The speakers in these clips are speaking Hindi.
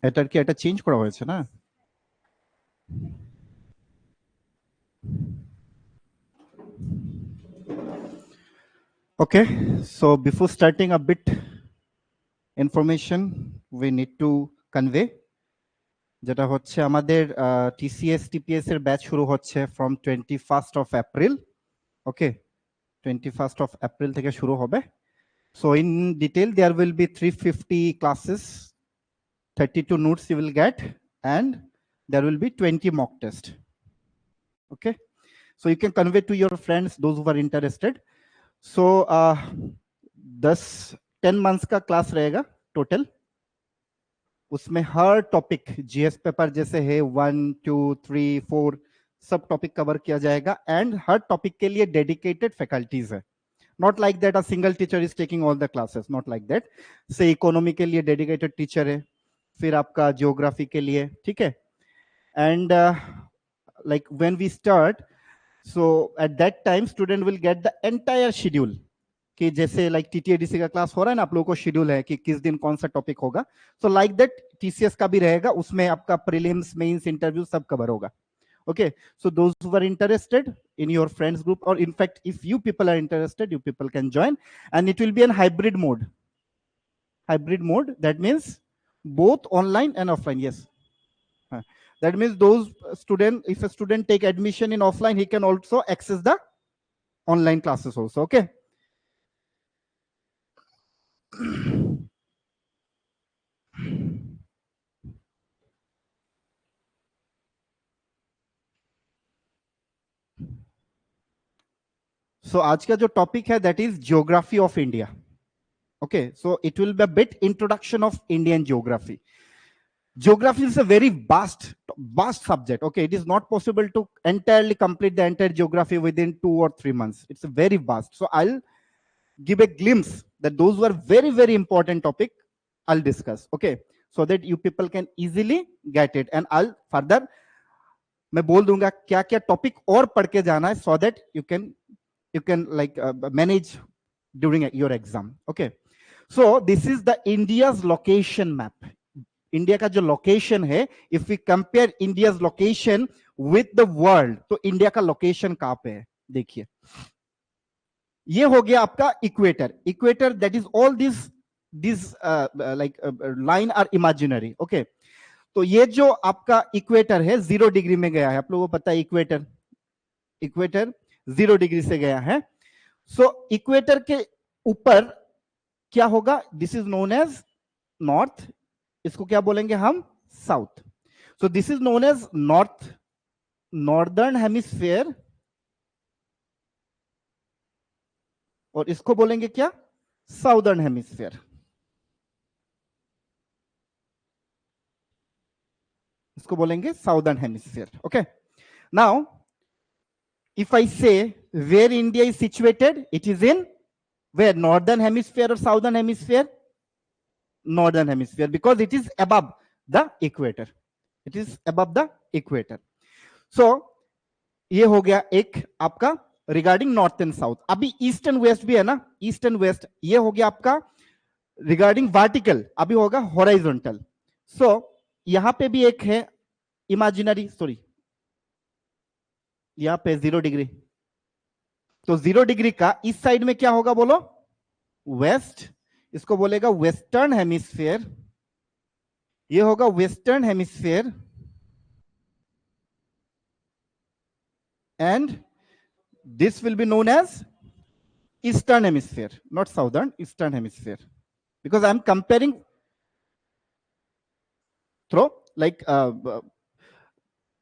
এটার কি এটা চেঞ্জ করা হয়েছে না? Okay, so before starting a bit information we need to convey, যেটা হচ্ছে আমাদের TCS TPS এর ব্যাচ শুরু হচ্ছে from 21st of April. Okay, 21st of April থেকে শুরু হবে. So in detail there will be 350 classes, 32 notes you will get, and there will be 20 mock test. Okay, so you can convey to your friends those who are interested. So 10 months का क्लास रहेगा टोटल. उसमें हर टॉपिक जीएस पेपर जैसे है 1 2 3 4 सब टॉपिक कवर किया जाएगा, एंड हर टॉपिक के लिए डेडिकेटेड फैकल्टीज है. Not like that a single teacher is taking all the classes, not like that. से इकोनॉमी के लिए डेडिकेटेड टीचर है, फिर आपका जियोग्राफी के लिए, ठीक है. And like when we start, so at that time student will get the entire schedule, कि जैसे लाइक टीटीएडीसी का क्लास हो रहा है ना, आप लोगों को शेड्यूल है कि किस दिन कौन सा टॉपिक होगा. सो लाइक दैट टीसीएस का भी रहेगा, उसमें आपका प्रीलिम्स मेंस इंटरव्यू सब कवर होगा. Okay, so those who are interested in your friends group, or in fact if you people are interested, you people can join, and it will be in hybrid mode. Hybrid mode, that means both online and offline. Yes, that means those student, if a student take admission in offline, he can also access the online classes also. Okay. So आज का जो टॉपिक है that is geography of India. Okay, so it will be a bit introduction of Indian geography. Geography is a very vast subject. Okay, it is not possible to entirely complete the entire geography within 2 or 3 months. It's very vast. So I'll give a glimpse that those were very important topic I'll discuss. Okay, so that you people can easily get it, and I'll further मैं बोल दूंगा क्या क्या टॉपिक और पढ़ के जाना है, so that you can like manage during your exam. Okay, so this is the India's location map. India का जो लोकेशन है, if we compare India's location with the world, तो इंडिया का लोकेशन कहां पे है देखिए. ये हो गया आपका equator. Equator, that is all this like line are imaginary. Okay, तो ये जो आपका इक्वेटर है 0 डिग्री में गया है, आप लोगों को पता है इक्वेटर 0 डिग्री से गया है. सो इक्वेटर के ऊपर क्या होगा, this is known as north, इसको क्या बोलेंगे हम, south. So this is known as northern hemisphere, और इसको बोलेंगे क्या, साउदर्न हेमिस्फीयर. इसको बोलेंगे southern hemisphere. Okay, now if I say where India is situated, it is in where, northern hemisphere or southern hemisphere, northern hemisphere, because it is above the equator. It is above the equator. So ये हो गया एक आपका रिगार्डिंग नॉर्थ एंड साउथ. अभी ईस्ट एंड वेस्ट भी है ना, ईस्ट एंड वेस्ट, ये हो गया आपका रिगार्डिंग वर्टिकल, अभी होगा हॉरिजॉन्टल. सो यहां पे भी एक है इमेजिनरी, सॉरी यहां पे 0 डिग्री, तो 0 डिग्री का इस साइड में क्या होगा बोलो, वेस्ट, इसको बोलेगा वेस्टर्न हेमिस्फीयर. ये होगा western hemisphere, and this will be known as eastern hemisphere, not southern, eastern hemisphere, because I'm comparing through like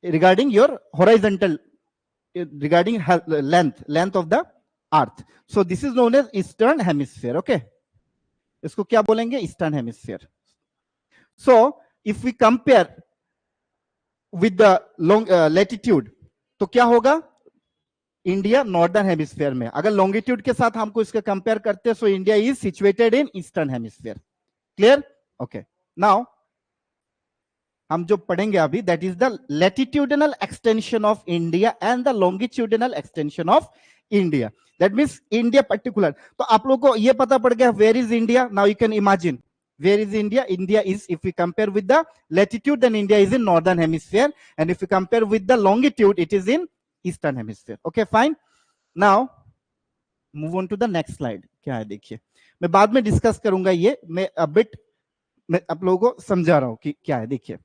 regarding your horizontal, regarding length of the earth. So this is known as eastern hemisphere. Okay, इसको क्या बोलेंगे, eastern hemisphere. So if we compare with the long latitude, तो क्या होगा, इंडिया नॉर्दर्न हेमिस्फीयर में. अगर लॉन्गिट्यूड के साथ हमको इसका कंपेयर करते हैं, so India is situated in eastern hemisphere. Clear? Okay, now हम जो पढ़ेंगे अभी, that is the latitudinal extension of India and the longitudinal extension of India. That means India particular. तो आप लोगों को ये पता पड़ गया where is India. Now you can imagine Where is India? India is, if we compare with the latitude, then India is in northern hemisphere, and if we compare with the longitude, it is in eastern hemisphere. Okay, fine. Now move on to the next slide. क्या है देखिए, मैं बाद में डिस्कस करूंगा, ये मैं अबिट मैं आप लोगों को समझा रहा हूं कि क्या है. देखिए,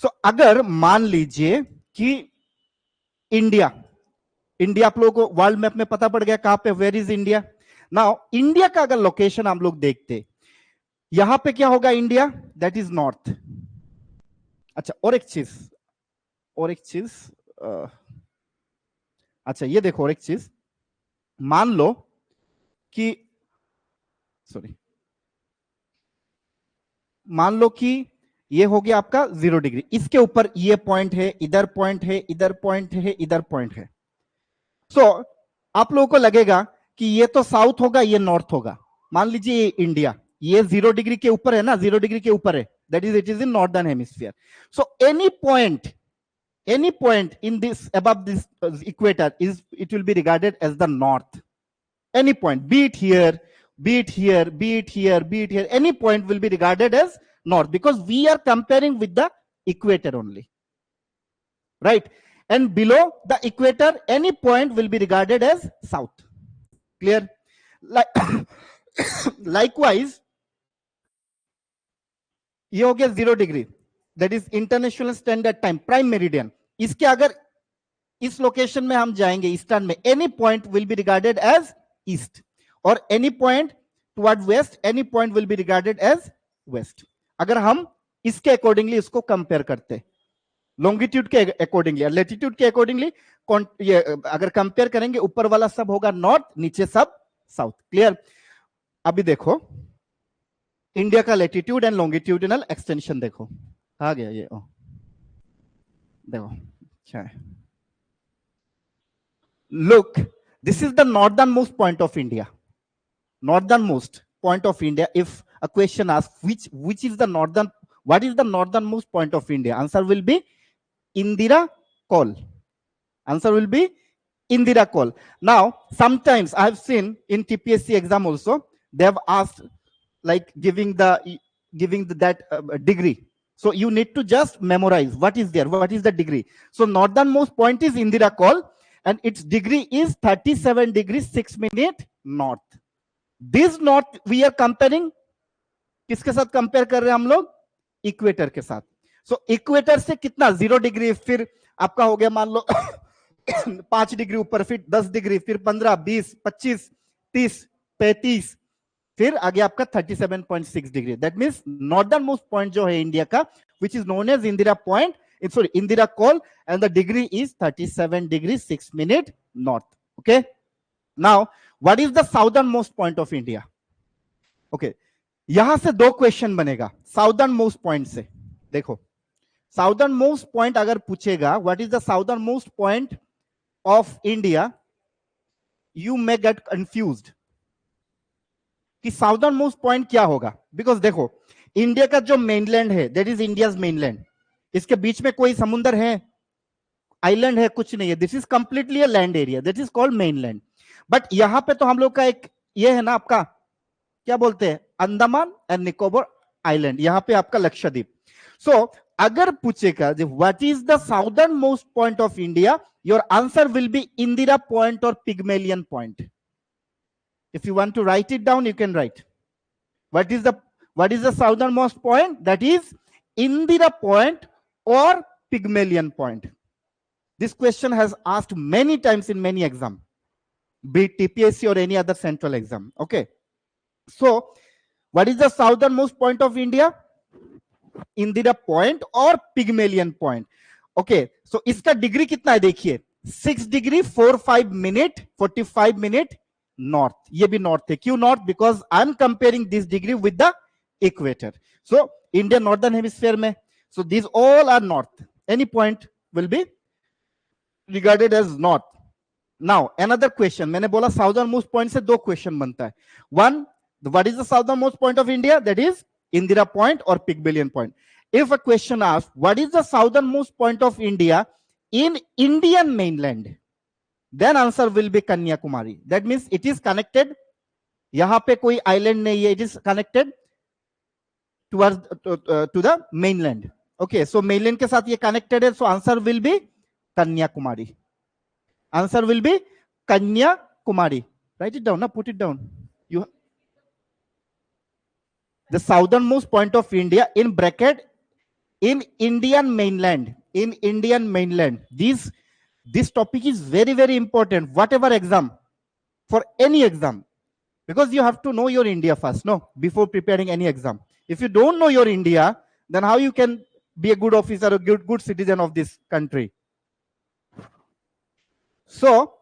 सो अगर मान लीजिए कि इंडिया आप लोगों को वर्ल्ड मैप में पता पड़ गया कहां पे, where is India. Now India का अगर लोकेशन हम लोग देखते, यहां पे क्या होगा, इंडिया दैट इज नॉर्थ. अच्छा, और एक चीज अच्छा ये देखो, और एक चीज मान लो कि मान लो कि ये हो गया आपका 0 डिग्री, इसके ऊपर ये पॉइंट है, इधर पॉइंट है, इधर पॉइंट है, इधर पॉइंट है. सो आप लोगों को लगेगा कि ये तो साउथ होगा, ये नॉर्थ होगा. मान लीजिए ये इंडिया, ये 0 डिग्री के ऊपर है ना, 0 डिग्री के ऊपर है, that is it is in northern hemisphere. So any point in this above this equator is, it will be regarded as the north. Any point, be it here, be it here, be it here, be it here, any point will be regarded as north, because we are comparing with the equator only, right? And below the equator, any point will be regarded as south. Clear? Like likewise, ये हो गया 0 degree, that is international standard time, prime meridian. इसके अगर इस लोकेशन में हम जाएंगे ईस्टर्न में, any point will be regarded as east, और any point toward west, any point will be regarded as west. अगर हम इसके अकॉर्डिंगली इसको कंपेयर करते, लॉन्गिट्यूड के अकॉर्डिंगली और लेटीट्यूड के अकॉर्डिंगली, ये अगर कंपेयर करेंगे, ऊपर वाला सब होगा नॉर्थ, नीचे सब साउथ. क्लियर? अभी देखो इंडिया का लेटीट्यूड एंड लॉन्गिट्यूडिनल एक्सटेंशन देखो, आ गया ये. देखो क्या है, look, this is the northernmost point of India. Northernmost point of India. If a question asks which is the northern, what is the northernmost point of India, answer will be Indira Col. Answer will be Indira Col. Now sometimes I have seen in TPSC exam also, they have asked like giving that degree. So you need to just memorize what is there, what is the degree. So northernmost point is Indira Col, and its degree is 37 degrees 6 minutes north. This north we are comparing, किसके साथ कंपेयर कर रहे हैं हम लोग? इक्वेटर के साथ. सो इक्वेटर से कितना 0 डिग्री, फिर आपका हो गया मान लो 5 डिग्री ऊपर, फिर 10 डिग्री, फिर 15, 20, 25, 30, 35, फिर आगे आपका 37.6 degree. That means northern most point जो है इंडिया का, which is known as Indira point, sorry, Indira Col, and the degree is 37 degrees 6 minutes north. Okay. Now, what is the southernmost point of India? Okay. यहां से दो क्वेश्चन बनेगा साउदर्न मोस्ट पॉइंट से. देखो, साउदर्न मोस्ट पॉइंट अगर पूछेगा what is the southern most point of India, you may gate confused कि साउदर्न मोस्ट पॉइंट क्या होगा. बिकॉज देखो, इंडिया का जो मेनलैंड है, दैट इज इंडियाज मेनलैंड. इसके बीच में कोई समुंदर है, आइलैंड है, कुछ नहीं है. This is completely a land area, that is called mainland. But यहां पे तो हम लोग का एक ये है ना, आपका क्या बोलते हैं, अंडमान एंड निकोबार आइलैंड, यहां पे आपका लक्षद्वीप. सो अगर पूछेगा what is the southern most point of India, your answer will be Indira point और Pygmalion point. If you want to write it down, you can write what is the southern most point, that is Indira point or Pygmalion point. This question has asked many times in many exams, be it TPSC or any other central exam. Okay. So, what is the southernmost point of India? Indira point or Pygmalion point. Okay. So, इसका डिग्री कितना है देखिए, 6 डिग्री 45 मिनट 45 मिनट नॉर्थ. ये भी नॉर्थ है. क्यों north? Because I am comparing this degree with the equator. So India northern hemisphere में, so these all are north. Any point will be regarded as north. Now another question, मैंने बोला southern most point से दो question बनता है. One, what is the southern most point of India? That is Indira point or Pygmalion point. If a question asks what is the southern most point of India in Indian mainland, then answer will be Kanyakumari. That means it is connected. यहाँ पे कोई island नहीं है, it is connected towards to the mainland. Okay, so mainland के साथ ये connected है, so answer will be Kanyakumari. Answer will be Kanyakumari. Write it down, put it down. You, the southernmost point of India in bracket in Indian mainland. In Indian mainland. This topic is very, very important. Whatever exam, for any exam, because you have to know your India first, no, before preparing any exam. If you don't know your India, then how you can be a good officer, a good citizen of this country? So,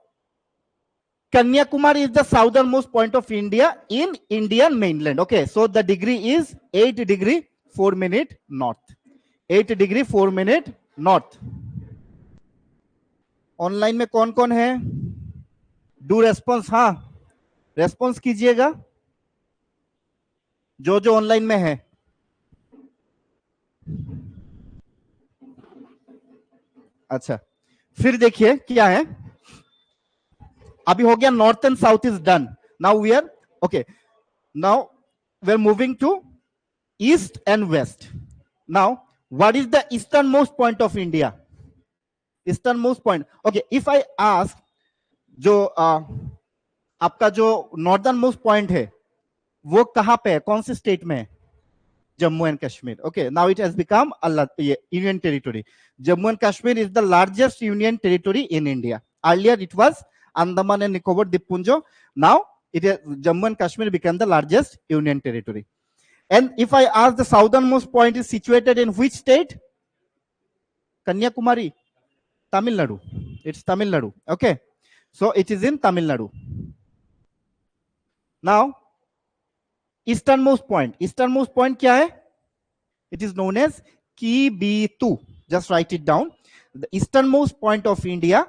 Kanyakumari is the southernmost point of India in Indian mainland. Okay, so the degree is 8 degree 4 minute north. 8 degree 4 minute north. Online में कौन कौन है? डू रेस्पॉन्स, हाँ रेस्पॉन्स कीजिएगा जो जो ऑनलाइन में है. अच्छा, फिर देखिए क्या है. अभी हो गया north and south is done. Now we are okay. Now we are moving to east and west. Now what is the eastern most point of India? Eastern most point. Okay, if I ask जो आपका जो नॉर्दर्न मोस्ट पॉइंट है वो कहां पे है, कौन से स्टेट में है? Jammu and Kashmir. Okay, now it has become union territory. Jammu and Kashmir is the largest union territory in India. Earlier it was Andaman and Nicobar Dippunjo. Now it is Jammu and Kashmir became the largest union territory. And if I ask the southernmost point is situated in which state? Kanyakumari, Tamil Nadu. It's Tamil Nadu. Okay, so it is in Tamil Nadu. Now easternmost point. Easternmost point क्या है? It is known as Kibitu. Just write it down. The easternmost point of India.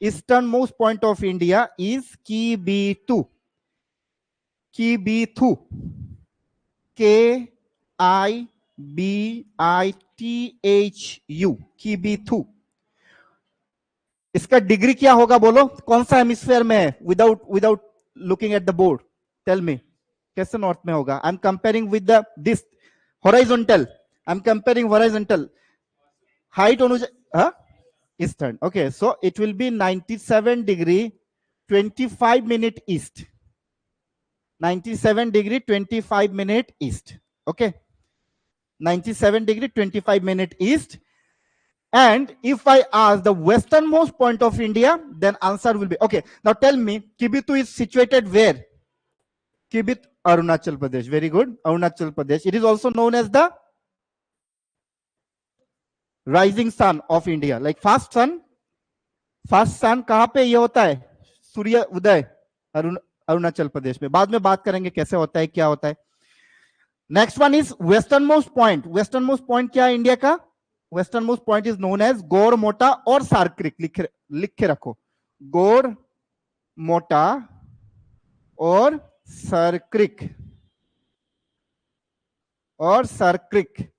Easternmost point of India is Kibitu. Kibitu. K-I-B-I-T-H-U. Kibitu. इसका डिग्री क्या होगा बोलो? कौन सा हेमिस्फेयर में है? Without looking at the board, tell me. कैसे नॉर्थ में होगा? I am comparing with the this horizontal. I am comparing horizontal height अनुसार. Eastern. Okay, so it will be 97 degree 25 minute east. 97 degree 25 minute east. Okay, 97 degree 25 minute east. And if I ask the westernmost point of India, then answer will be okay. Now tell me, Kibitu is situated where? Kibit, Arunachal Pradesh. Very good, Arunachal Pradesh. It is also known as the rising sun of India. Like fast sun कहां पे ये होता है? सूर्य उदय अरुणाचल प्रदेश में. बाद में बात करेंगे कैसे होता है, क्या होता है. Next one is western most point. Western most point क्या है इंडिया का? Western most point is known as Guhar Moti और सारक्रिक. लिख के रखो, गौर मोटा और सरक्रिक. और Sir Creek,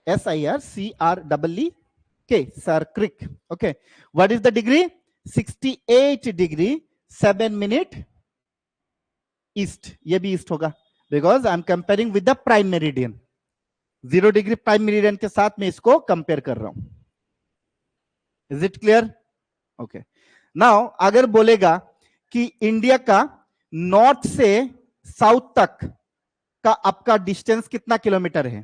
SIRCREEK, Sarkrik. Okay, what is the degree? 68 degree 7 minute east. ये भी east होगा because I am comparing with the prime meridian. 0 degree prime meridian के साथ मैं इसको compare कर रहा हूं. Is it clear? Okay. Now अगर बोलेगा कि इंडिया का नॉर्थ से साउथ तक का आपका डिस्टेंस कितना किलोमीटर है?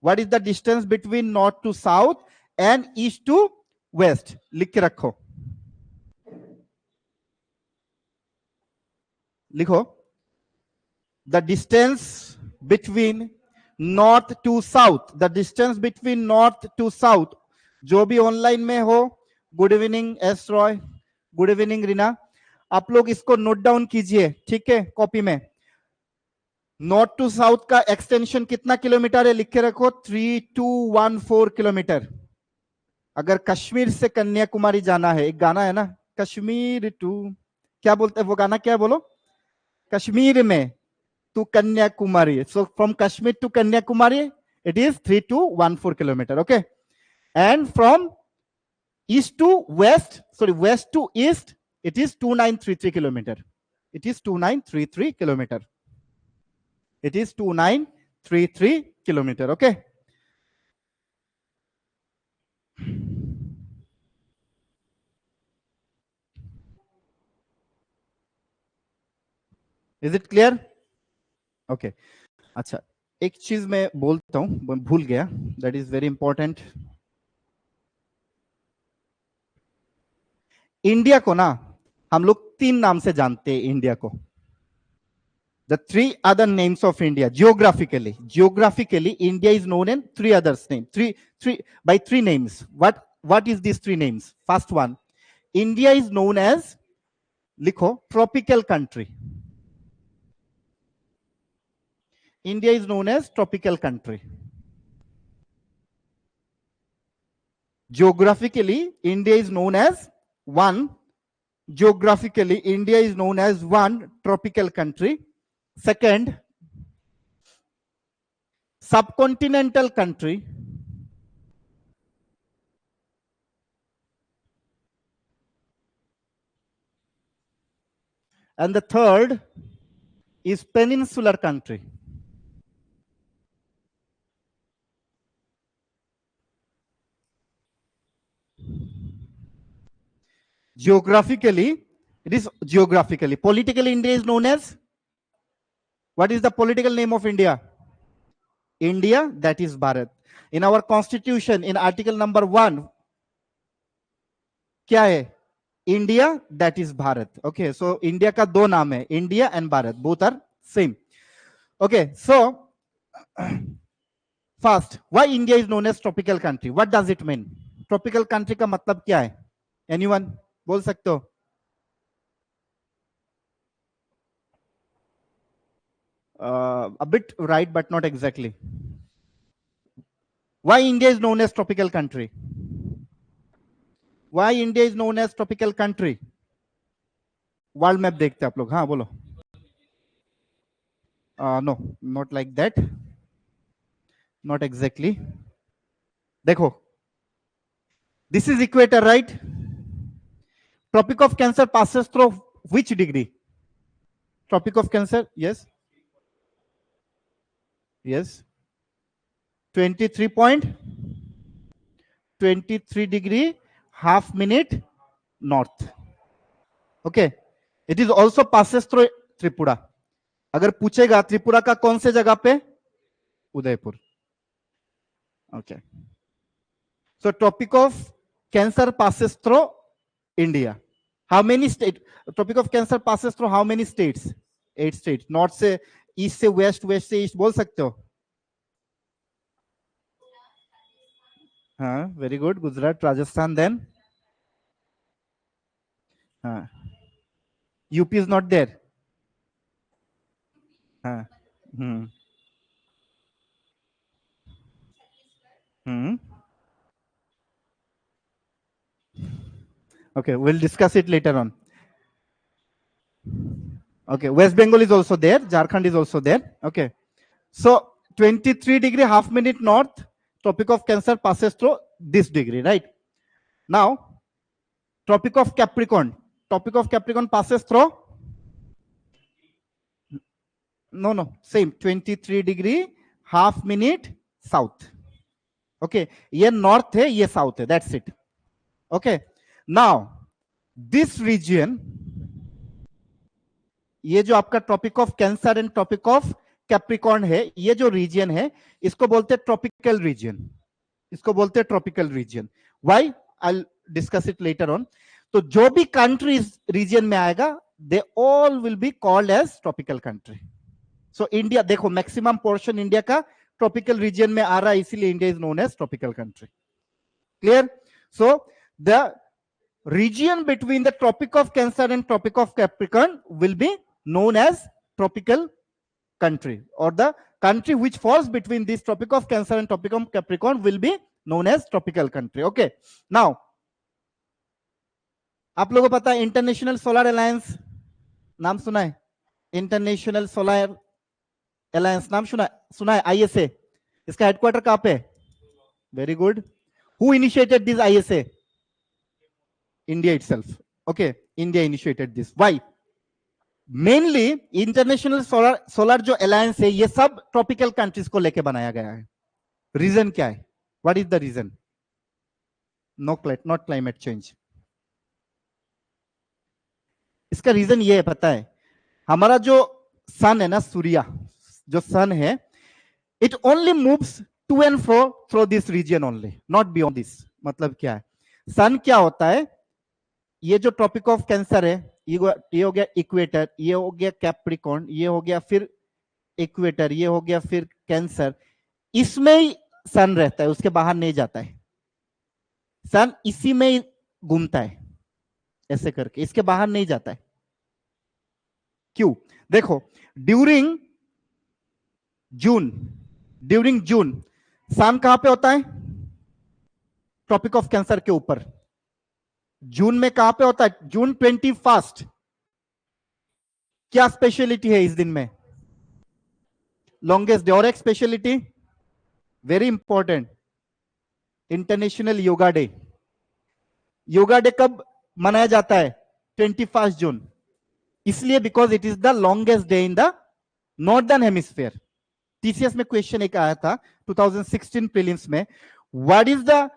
What is the distance between north to south and east to west? लिख के रखो, लिखो. The distance between north to south. The distance between north to south. जो भी ऑनलाइन में हो, good evening S Roy, good evening Reena. आप लोग इसको नोट डाउन कीजिए, ठीक है, कॉपी में. नॉर्थ टू साउथ का एक्सटेंशन कितना किलोमीटर है? लिख के रखो 3214 किलोमीटर. अगर कश्मीर से कन्याकुमारी जाना है, एक गाना है ना, कश्मीर टू, क्या बोलते हैं वो गाना, क्या है बोलो? कश्मीर में to Kanyakumari. So from Kashmir to Kanyakumari it is 3214 kilometre. Okay, and from east to west, sorry west to east it is 2933 kilometre. It is 2933 kilometer. It is 2933 33 kilometer. Okay. Is it clear? Okay. अच्छा, एक चीज मैं बोलता हूं, भूल गया, that is very important. India को ना हम लोग 3 नाम से जानते हैं. इंडिया को, the 3 other names of India geographically India is known in 3 others name, three by 3 names. What is these 3 names? First one, India is known as, लिखो, tropical country. India is known as tropical country. Geographically India is known as one tropical country. Second, subcontinental country. And the third is peninsular country. Geographically, it is geographically. Politically, India is known as, what is the political name of India? India, that is Bharat. In our constitution, in article number 1, क्या है? India, that is Bharat. Okay, so India का 2 नाम है, India and Bharat, both are same. Okay, so first, why India is known as tropical country? What does it mean? Tropical country का मतलब क्या है? Anyone बोल सकते हो? A bit right, but not exactly. Why India is known as tropical country? Why India is known as tropical country? World map देखते हैं आप लोग. हाँ बोलो. No, not like that, not exactly. देखो, this is equator, right? Tropic of cancer passes through which degree? Tropic of Cancer, yes, yes, 23.23 degree half minute north. Okay, it is also passes through Tripura. अगर पूछेगा त्रिपुरा का कौन से जगह पे? Udaipur. Okay, so Tropic of Cancer passes through India. How many states? Tropic of Cancer passes through how many states? 8 states. North से ईस्ट से वेस्ट, वेस्ट से ईस्ट बोल सकते हो. हाँ, very good. Gujarat, Rajasthan, then हाँ, यूपी इज नॉट देयर. हाँ, okay, we'll discuss it later on. Okay, West Bengal is also there, Jharkhand is also there. Okay, so 23 degree half minute north, Tropic of Cancer passes through this degree, right? Now, Tropic of Capricorn passes through, no, same 23 degree half minute south. Okay, ये north है, ये south है, that's it. Okay, now this region, ये जो आपका tropic of cancer and tropic of capricorn है, ये जो रीजन है, इसको बोलते हैं ट्रॉपिकल रीजन. इसको बोलते हैं tropical region. Why? I will discuss it later on. तो जो भी कंट्री इस रीजन में आएगा, they all will be called as tropical country. So India, देखो, मैक्सिमम पोर्शन इंडिया का ट्रॉपिकल रीजन में आ रहा है, इसीलिए India is known as tropical country. Clear? So the region between the Tropic of Cancer and Tropic of Capricorn will be known as tropical country, or the country which falls between this Tropic of Cancer and Tropic of Capricorn will be known as tropical country. Okay, now आप लोगों को पता है इंटरनेशनल सोलर अलायंस नाम सुना है? इंटरनेशनल सोलर अलायंस नाम सुना है? ISA, इसका हेडक्वार्टर कहां पे है? Very good. Who initiated this ISA? India itself. Okay, India initiated this. Why? Mainly international solar जो अलायंस है ये सब ट्रॉपिकल कंट्रीज को लेके बनाया गया है। रीजन क्या है? What is the region? Not climate change. इसका रीजन ये है, पता है, हमारा जो सन है ना, सूर्य जो सन है, it only moves to and fro through this region only, not beyond this. मतलब क्या है, सन क्या होता है, ये जो ट्रॉपिक ऑफ कैंसर है, ये हो गया इक्वेटर, ये हो गया कैप्रिकॉर्न, ये हो गया फिर इक्वेटर, ये हो गया फिर कैंसर, इसमें ही सन रहता है, उसके बाहर नहीं जाता है। सन इसी में ही घूमता है ऐसे करके, इसके बाहर नहीं जाता है। क्यों? देखो, ड्यूरिंग जून सन कहां पे होता है? ट्रॉपिक ऑफ कैंसर के ऊपर। जून में कहां पे होता है? जून 21। क्या स्पेशलिटी है इस दिन में? Longest day. और एक speciality very important, international yoga day. Yoga day कब मनाया जाता है? 21 जून। इसलिए because it is the longest day in the northern hemisphere. TCS में क्वेश्चन एक आया था 2016 प्रीलिम्स में, what is the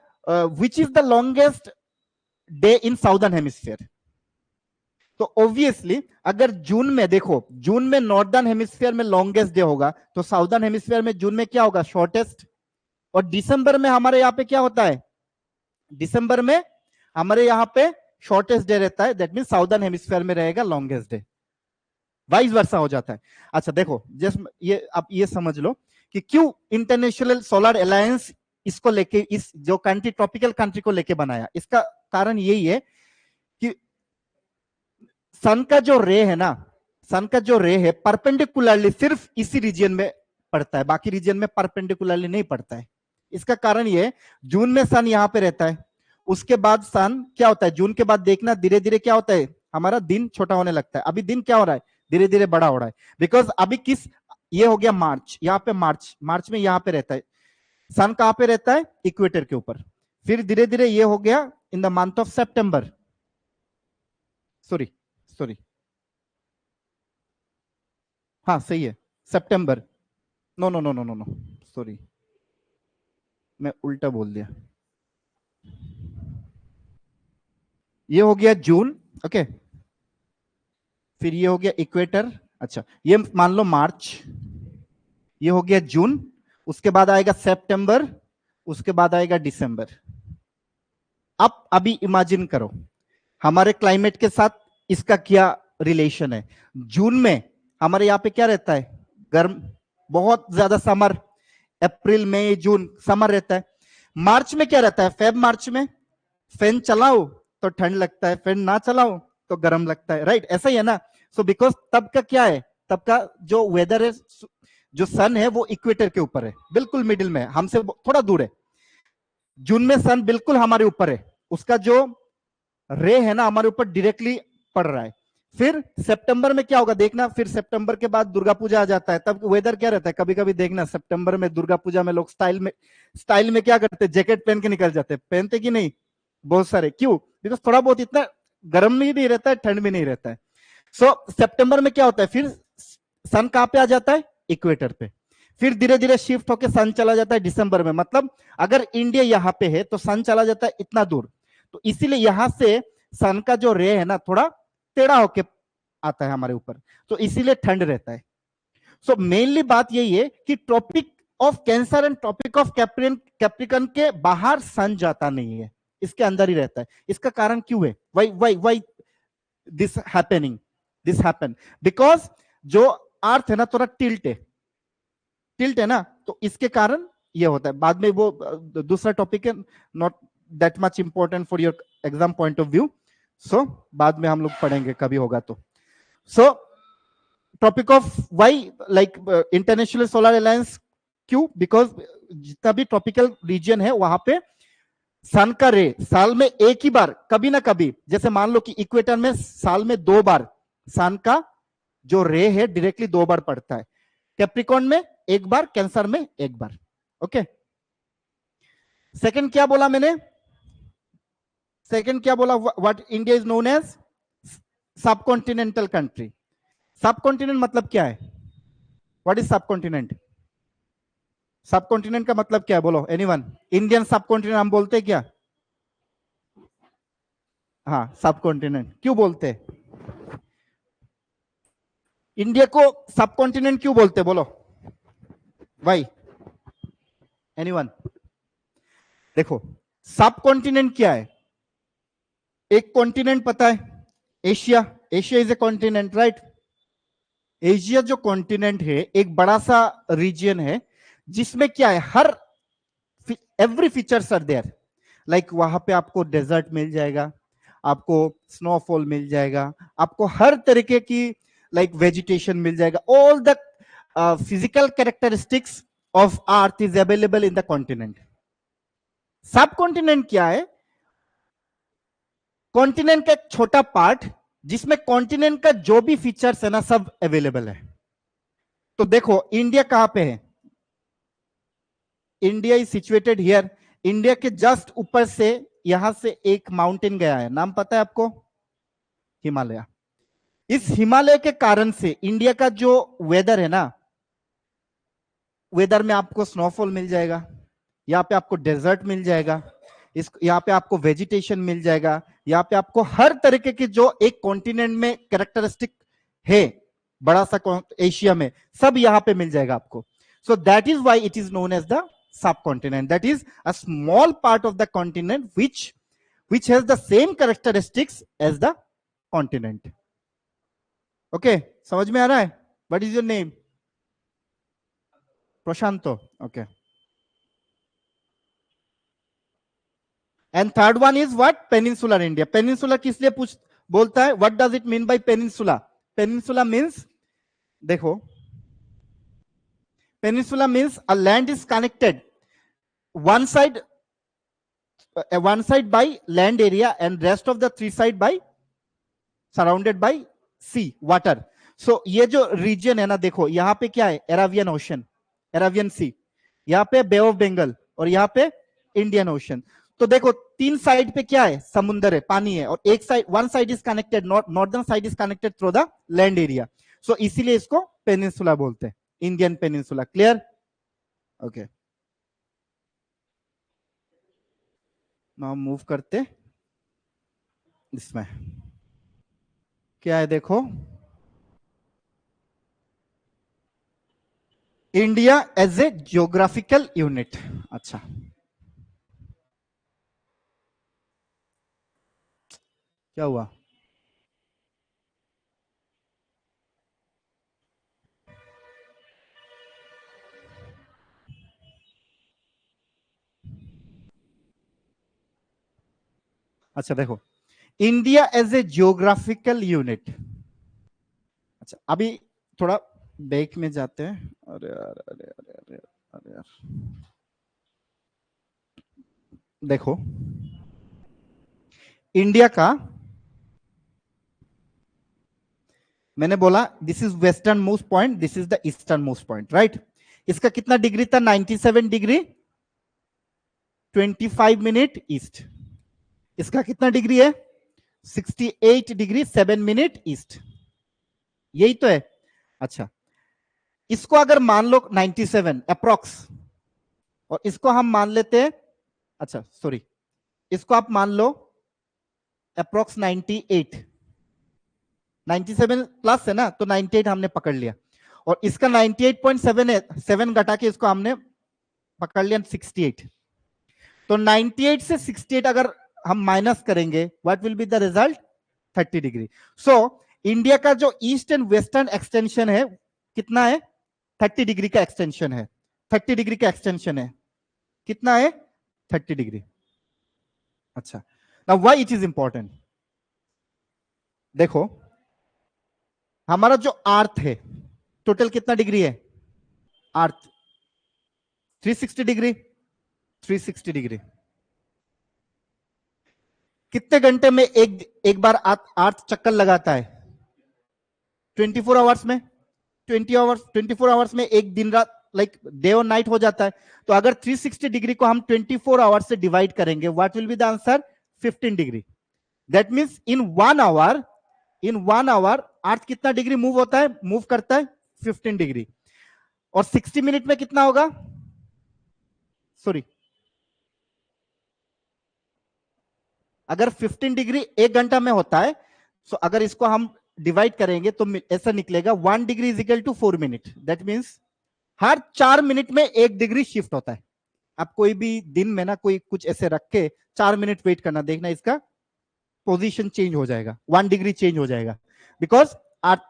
which is the longest day in southern hemisphere. तो ऑब्वियसली अगर जून में देखो, जून में नॉर्दर्न हेमिस्फीयर में लॉन्गेस्ट डे होगा, तो साउदर्न हेमिस्फीयर में जून में क्या होगा? शॉर्टेस्ट। और दिसंबर में हमारे यहाँ पे क्या होता है? दिसंबर में हमारे यहाँ पे शॉर्टेस्ट डे रहता है, दैट मीन साउदर्न हेमिस्फीयर में रहेगा लॉन्गेस्ट डे। वाइस वर्सा हो जाता है। अच्छा देखो, जस्ट ये आप ये समझ लो कि क्यों इंटरनेशनल सोलर अलायंस इसको लेके, इस जो कंट्री ट्रॉपिकल कंट्री को लेके बनाया। इसका कारण यही है कि सन का जो रे है ना, सन का जो रे है परपेंडिकुलरली सिर्फ इसी रीजन में पड़ता है, बाकी रीजन में परपेंडिकुलरली नहीं पड़ता है। इसका कारण ये, जून में सन यहां पे रहता है, उसके बाद सन क्या होता है, जून के बाद देखना धीरे धीरे क्या होता है, हमारा दिन छोटा होने लगता है। अभी दिन क्या हो रहा है? धीरे धीरे बड़ा हो रहा है, बिकॉज अभी किस, ये हो गया मार्च, यहाँ पे मार्च में यहाँ पे रहता है सन। कहां पे रहता है? इक्वेटर के ऊपर। फिर धीरे धीरे ये हो गया in the month of September, sorry हाँ सही है, सितंबर। नो सॉरी, मैं उल्टा बोल दिया। ये हो गया जून, ओके। फिर ये हो गया इक्वेटर, अच्छा ये मान लो मार्च, ये हो गया जून, उसके बाद आएगा सितंबर, उसके बाद आएगा दिसंबर। अब अभी इमेजिन करो हमारे क्लाइमेट के साथ इसका क्या रिलेशन है। जून में हमारे यहाँ पे क्या रहता है? गर्म, बहुत ज्यादा समर। अप्रैल मई जून समर रहता है। मार्च में क्या रहता है? फेब मार्च में फैन चलाओ तो ठंड लगता है, फैन ना चलाओ तो गर्म लगता है, राइट? ऐसा ही है ना। सो बिकॉज तब का क्या है, तब का जो वेदर है, जो सन है वो इक्वेटर के ऊपर है, बिल्कुल मिडिल में, हमसे थोड़ा दूर है। जून में सन बिल्कुल हमारे ऊपर है, उसका जो रे है ना हमारे ऊपर डायरेक्टली पड़ रहा है। फिर सितंबर में क्या होगा देखना, फिर सितंबर के बाद दुर्गा पूजा आ जाता है, तब वेदर क्या रहता है, कभी कभी देखना सितंबर में दुर्गा पूजा में लोग स्टाइल में क्या करते हैं, जैकेट पहन के निकल जाते हैं, पहनते कि नहीं बहुत सारे, क्यों? बिकॉज थोड़ा बहुत इतना गर्म भी नहीं रहता है, ठंड भी नहीं रहता है। सो सितंबर में क्या होता है, फिर सन कहां पे आ जाता है? इक्वेटर पे। फिर धीरे धीरे शिफ्ट होकर सन चला जाता है दिसंबर में, मतलब अगर इंडिया यहां पे है तो सन चला जाता है इतना दूर, तो इसीलिए यहां से सन का जो रे है ना थोड़ा टेढ़ा होके आता है हमारे ऊपर, तो इसीलिए ठंड रहता है। सो मेनली बात यही है कि tropic of cancer and tropic of capricorn के बाहर सन जाता नहीं है, इसके अंदर ही रहता है। इसका कारण क्यों है? Why this happening, this happen because जो अर्थ है ना थोड़ा टिल्ट है ना, तो इसके कारण ये होता है। बाद में वो दूसरा टॉपिक है, not that much important for your exam point of view, so बाद में हम लोग पढ़ेंगे कभी होगा तो। So topic of why like international solar alliance, क्यों? बिकॉज जितना भी ट्रॉपिकल रीजन है वहां पे सन का रे साल में एक ही बार, कभी ना कभी, जैसे मान लो कि इक्वेटर में साल में 2 बार सन का जो रे है डायरेक्टली 2 बार पड़ता है, कैप्रिकॉर्न में 1 बार, कैंसर में 1 बार, ओके। सेकंड क्या बोला मैंने? सेकंड क्या बोला? What India is known as subcontinental country. Subcontinent मतलब क्या है? What is subcontinent? Subcontinent का मतलब क्या है, बोलो एनीवन? इंडियन सब कॉन्टिनेंट हम बोलते हैं क्या? हाँ, सब कॉन्टिनेंट क्यों बोलते हैं? इंडिया को सब कॉन्टिनेंट क्यों बोलते हैं, बोलो भाई, एनीवन? देखो, सब कॉन्टिनेंट क्या है? एक कॉन्टिनेंट पता है, Asia. Asia is a continent, right? Asia जो कॉन्टिनेंट है, एक बड़ा सा रीजन है जिसमें क्या है, हर every features are there. Like वहां पे आपको डेजर्ट मिल जाएगा, आपको स्नोफॉल मिल जाएगा, आपको हर तरीके की लाइक वेजिटेशन मिल जाएगा। All the physical characteristics of earth is available in the continent. सब कॉन्टिनेंट क्या है? कॉन्टिनेंट का एक छोटा पार्ट जिसमें कॉन्टिनेंट का जो भी फीचर्स है ना, सब अवेलेबल है। तो देखो, इंडिया कहां पे है? India is situated here. India के जस्ट ऊपर से यहां से एक माउंटेन गया है, नाम पता है आपको? हिमालय। इस हिमालय के कारण से इंडिया का जो वेदर है ना, वेदर में आपको स्नोफॉल मिल जाएगा, यहाँ पे आपको डेजर्ट मिल जाएगा, इस यहाँ पे आपको वेजिटेशन मिल जाएगा, यहाँ पे आपको हर तरीके की जो एक कॉन्टिनेंट में कैरेक्टरिस्टिक है, बड़ा सा एशिया में, सब यहाँ पे मिल जाएगा आपको। So that is why it is known as the subcontinent. That is a small part of the continent which has the same characteristics as the continent. Okay, समझ में आ रहा है? What is your name? Prashanto. Okay. And third one is what? Peninsular India. Peninsula किस लिए बोलता है? What does it mean by peninsula? Peninsula means, देखो, peninsula means a land is connected one side by land area and rest of the three side by surrounded by sea, water. So ये जो रीजन है ना, देखो यहाँ पे क्या है? अरेबियन ओशन, अरेबियन सी, यहाँ पे बे ऑफ बंगाल, और यहाँ पे इंडियन ओशन। तो देखो, तीन साइड पे क्या है? समुंदर है, पानी है, और एक side, one side is connected, northern side is connected through the land area. So इसीलिए इसको पेनिनसुला बोलते हैं, Indian peninsula. Clear? Okay, now move करते इसमें। क्या है देखो, India as a geographical unit. अच्छा, क्या हुआ? अच्छा देखो, India as a geographical unit. अच्छा, अभी थोड़ा बैक में जाते हैं। अरे यार, अरे अरे अरे अरे यार, देखो, इंडिया का, मैंने बोला this is western most point, this is the eastern most point, right? इसका कितना डिग्री था? 97 डिग्री 25 मिनट ईस्ट। इसका कितना डिग्री है? 68 डिग्री 7 मिनट ईस्ट। यही तो है। अच्छा, इसको अगर मान लो 97 अप्रोक्स, और इसको हम मान लेते हैं, अच्छा सॉरी, इसको आप मान लो अप्रोक्स 98, 97 प्लस है ना, तो 98 हमने पकड़ लिया, और इसका 98.7 है, 7 घटा के इसको हमने पकड़ लिया 68। तो 98 से 68 अगर हम माइनस करेंगे, what will be the result? 30 degree. So India का जो ईस्ट एंड वेस्टर्न एक्सटेंशन है, कितना है? 30 डिग्री का एक्सटेंशन है। 30 डिग्री का एक्सटेंशन है, कितना है? 30 डिग्री। अच्छा, now why it is important? देखो, हमारा जो अर्थ है, टोटल कितना डिग्री है? अर्थ 360 डिग्री, 360 डिग्री। कितने घंटे में एक बार अर्थ चक्कर लगाता है? 24 आवर्स में, 24 आवर्स में एक दिन रात, लाइक डे और नाइट हो जाता है। तो अगर 360 डिग्री को हम 24 आवर्स से डिवाइड करेंगे, what will be the answer? 15 degree. That means in 1 hour in 1 hour earth कितना डिग्री मूव होता है, मूव करता है 15 डिग्री, और 60 मिनट में कितना होगा, सॉरी, अगर 15 डिग्री 1 घंटा में होता है, तो अगर इसको हम डिवाइड करेंगे तो ऐसा निकलेगा 1 degree is equal to 4 minute. That means हर 4 मिनट में 1 डिग्री शिफ्ट होता है। आप कोई भी दिन में ना कोई कुछ ऐसे रख के 4 मिनट वेट करना, देखना इसका पोजीशन चेंज हो जाएगा, 1 डिग्री चेंज हो जाएगा, because earth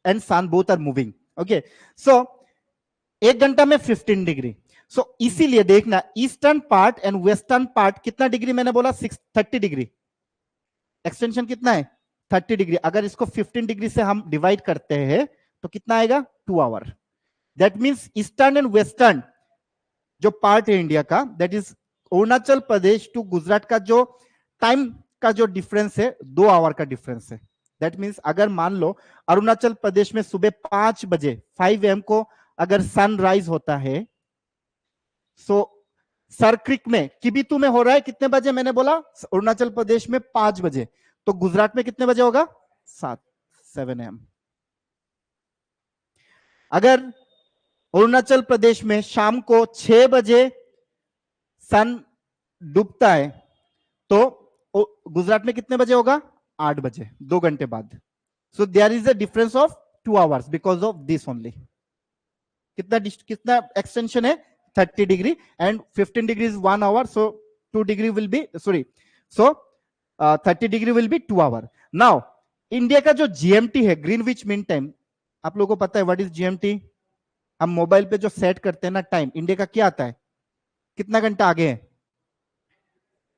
and sun both are moving. Okay, so 1 घंटा में 15 डिग्री। सो इसीलिए देखना eastern part and western part कितना डिग्री मैंने बोला, 30 डिग्री, एक्सटेंशन कितना है 30 डिग्री। अगर इसको 15 डिग्री से हम डिवाइड करते हैं तो कितना आएगा 2 hour. That means eastern and western जो पार्ट है इंडिया का, that is Arunachal Pradesh to Gujarat का जो टाइम का जो डिफरेंस है 2 आवर का डिफरेंस है। दैट मीन्स अगर मान लो अरुणाचल प्रदेश में सुबह 5 बजे 5 AM को अगर सनराइज होता है, सो सरक्रिक में किबितू में हो रहा है कितने बजे, मैंने बोला अरुणाचल प्रदेश में 5 बजे, तो गुजरात में कितने बजे होगा 7 AM। अगर अरुणाचल प्रदेश में शाम को 6 बजे सन डूबता है तो गुजरात में कितने बजे होगा 8 बजे, 2 घंटे बाद। So there is a difference of 2 hours because of this only. कितना एक्सटेंशन है 30 degree and 15 degree is 1 hour, so 2 degree will be, sorry, so 30 degree will be 2 hour. Now India का जो जीएमटी है, ग्रीनविच मीन टाइम, आप लोगों को पता है व्हाट इज जीएमटी? हम मोबाइल पे जो सेट करते हैं ना टाइम, इंडिया का क्या आता है, कितना घंटा आगे है?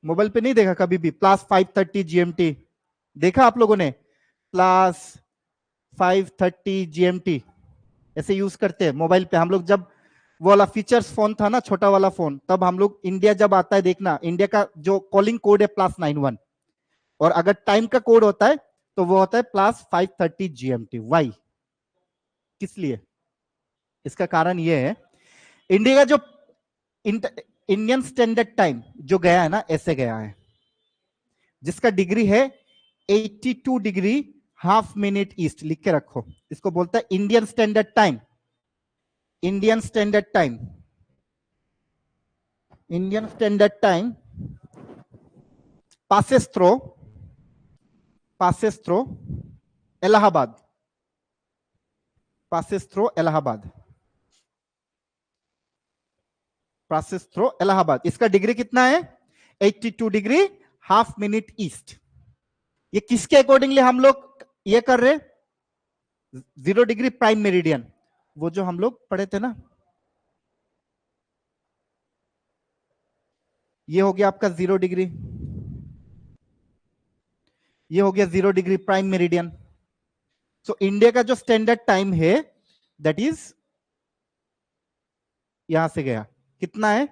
मोबाइल पे नहीं देखा कभी भी +5:30 जीएमटी देखा आप लोगों ने? +5:30 जीएमटी ऐसे यूज करते हैं मोबाइल पे हम लोग। जब वो वाला फीचर्स फोन था ना, छोटा वाला फोन, तब हम लोग इंडिया जब आता है, देखना इंडिया का जो कॉलिंग कोड है +91, और अगर टाइम का कोड होता है तो वो होता है +5:30 जीएमटी। वाई, किस लिए? इसका कारण ये है, इंडिया का जो इंडियन स्टैंडर्ड टाइम जो गया है ना, ऐसे गया है, जिसका डिग्री है 82 डिग्री हाफ मिनट ईस्ट, लिख के रखो, इसको बोलता है Indian standard time. Indian standard time, Indian standard time passes through Allahabad, passes through Allahabad, passes through Allahabad. इसका डिग्री कितना है 82 डिग्री हाफ मिनट ईस्ट। ये किसके अकॉर्डिंगली हम लोग ये कर रहे, 0 डिग्री प्राइम मेरिडियन, वो जो हम लोग पढ़े थे ना, ये हो गया आपका 0 डिग्री, ये हो गया 0 degree prime meridian. So India का जो स्टैंडर्ड टाइम है दैट इज यहां से गया, कितना है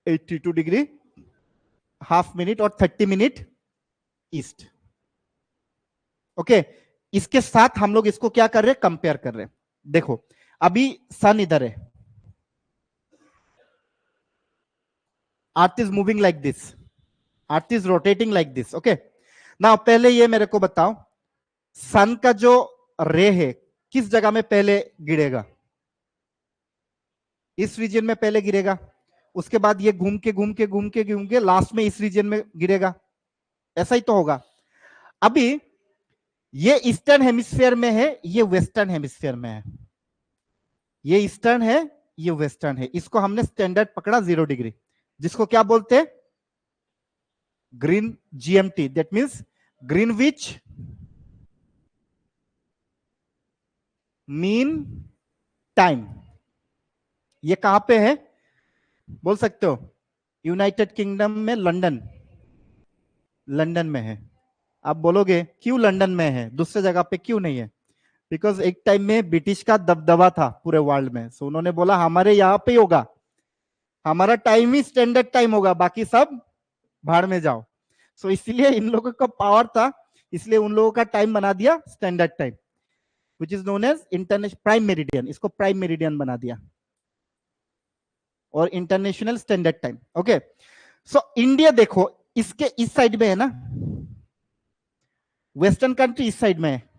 82 डिग्री हाफ मिनट और 30 मिनट ईस्ट। ओके, इसके साथ हम लोग इसको क्या कर रहे हैं, कंपेयर कर रहे हैं। देखो अभी सन इधर है, earth is moving like this, earth is rotating like this. Okay, ना पहले ये मेरे को बताओ, सन का जो रे है किस जगह में पहले गिरेगा? इस रीजन में पहले गिरेगा, उसके बाद ये घूम के लास्ट में इस रीजन में गिरेगा, ऐसा ही तो होगा। अभी ये ईस्टर्न हेमिस्फीयर में है, ये वेस्टर्न हेमिस्फीयर में है, ये ईस्टर्न है, ये वेस्टर्न है। इसको हमने स्टैंडर्ड पकड़ा 0 डिग्री, जिसको क्या बोलते हैं, green GMT, that means Greenwich mean time. ये कहां पे है बोल सकते हो? यूनाइटेड किंगडम में, लंदन, लंदन में है। आप बोलोगे क्यों लंदन में है, दूसरे जगह पे क्यों नहीं है? बिकॉज एक टाइम में ब्रिटिश का दबदबा था पूरे वर्ल्ड में, सो उन्होंने बोला हमारे यहां पे होगा, हमारा टाइम ही स्टैंडर्ड टाइम होगा, बाकी सब भाड़ में जाओ। सो इसलिए इन लोगों का पावर था, इसलिए उन लोगों का टाइम बना दिया standard time, which is known as international prime meridian, इसको प्राइम मेरिडियन बना दिया, और international standard time. Okay, so India देखो इसके इस साइड में है ना, वेस्टर्न कंट्री इस साइड में है,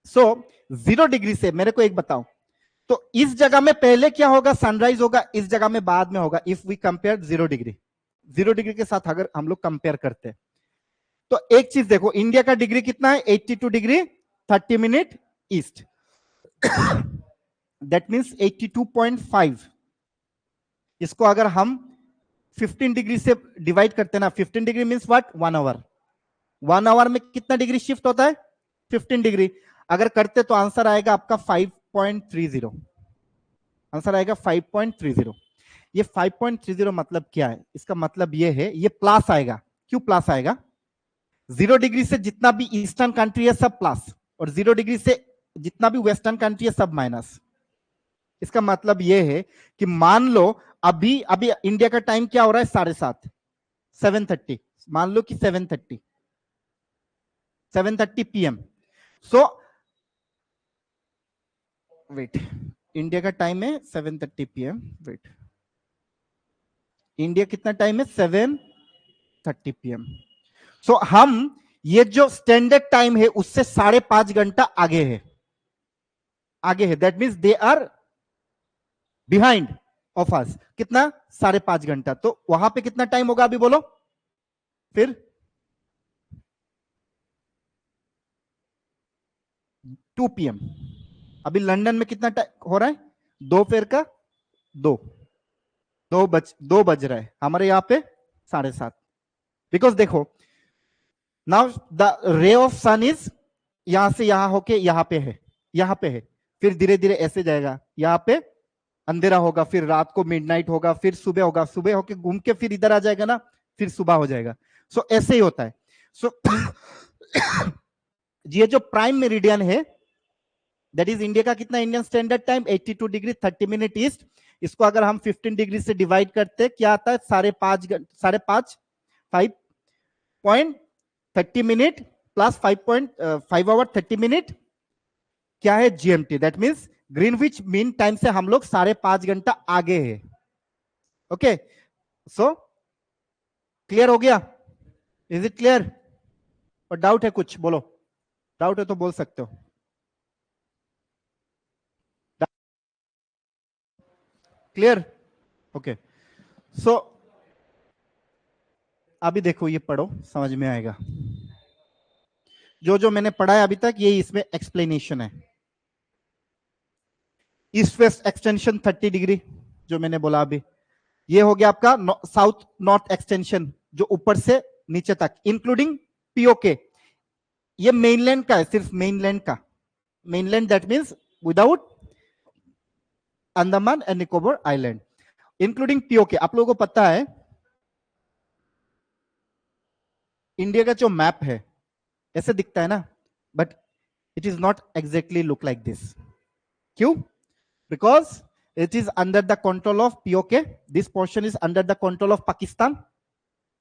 सो 0 डिग्री से मेरे को एक बताओ, तो इस जगह में पहले क्या होगा, सनराइज होगा, इस जगह में बाद में होगा। If we compare 0 degree, 0 degree के साथ अगर हम लोग कंपेयर करते हैं, तो एक चीज देखो, इंडिया का डिग्री कितना है, 82 degree 30 minute east, that means 82.5। इसको अगर हम 15 डिग्री से डिवाइड करते हैं ना, 15 degree means what, 1 hour. 1 hour में कितना डिग्री शिफ्ट होता है, 15 डिग्री। अगर करते तो आंसर आएगा आपका 5.30, आंसर आएगा 5.30। ये 5.30 मतलब क्या है, इसका मतलब ये है, ये प्लस आएगा। क्यों प्लस आएगा, 0 डिग्री से जितना भी ईस्टर्न कंट्री है सब प्लस, और 0 डिग्री से जितना भी वेस्टर्न कंट्री है सब माइनस। इसका मतलब ये है कि मान लो अभी अभी इंडिया का टाइम क्या हो रहा है, 7:30, 7:30, मान लो कि 7:30 PM। सो वेट, इंडिया का टाइम है 7:30 PM, वेट, इंडिया कितना टाइम है, 7:30 PM। सो हम ये जो स्टैंडर्ड टाइम है उससे 5.5 घंटा आगे है, आगे है, that means they are behind of us. कितना, 5.5 घंटा। तो वहां पे कितना टाइम होगा अभी बोलो फिर, 2 PM। अभी लंदन में कितना टाइम हो रहा है, दोपहर का 2, 2 बज रहा है, हमारे यहाँ पे 7:30। बिकॉज देखो, now the ray of sun is यहां से यहां होके यहां पे है, यहां पे है, फिर धीरे धीरे ऐसे जाएगा, यहां पे अंधेरा होगा, फिर रात को मिडनाइट होगा, फिर सुबह होगा, सुबह होके घूम के फिर इधर आ जाएगा ना, फिर सुबह हो जाएगा। सो ऐसे ही होता है। सो ये जो प्राइम मेरिडियन है, दैट इज इंडिया का कितना, Indian standard time 82 degree 30 minute east. इसको अगर हम 15 डिग्री से डिवाइड करते क्या आता है, 5.5 5.30 मिनट प्लस 5 आवर 30 मिनट, क्या है, GMT, that means Greenwich mean time से हम लोग 5.5 घंटा आगे है। ओके, सो क्लियर हो गया, इज इट क्लियर? और डाउट है कुछ, बोलो, डाउट है तो बोल सकते हो। Clear, okay. सो अभी देखो, ये पढ़ो, समझ में आएगा। जो जो मैंने पढ़ा है अभी तक, ये इसमें एक्सप्लेनेशन है। ईस्ट वेस्ट एक्सटेंशन 30 डिग्री, जो मैंने बोला अभी, ये हो गया आपका साउथ नॉर्थ एक्सटेंशन, जो ऊपर से नीचे तक इंक्लूडिंग पीओके। ये मेनलैंड का है, सिर्फ मेनलैंड का, mainland that means without Andaman and Nicobar island, including PoK. आप लोगों को पता है इंडिया का जो मैप है ऐसे दिखता है ना, but it is not exactly look like this. क्यों? Because it is under the control of POK. This portion is under the control of Pakistan.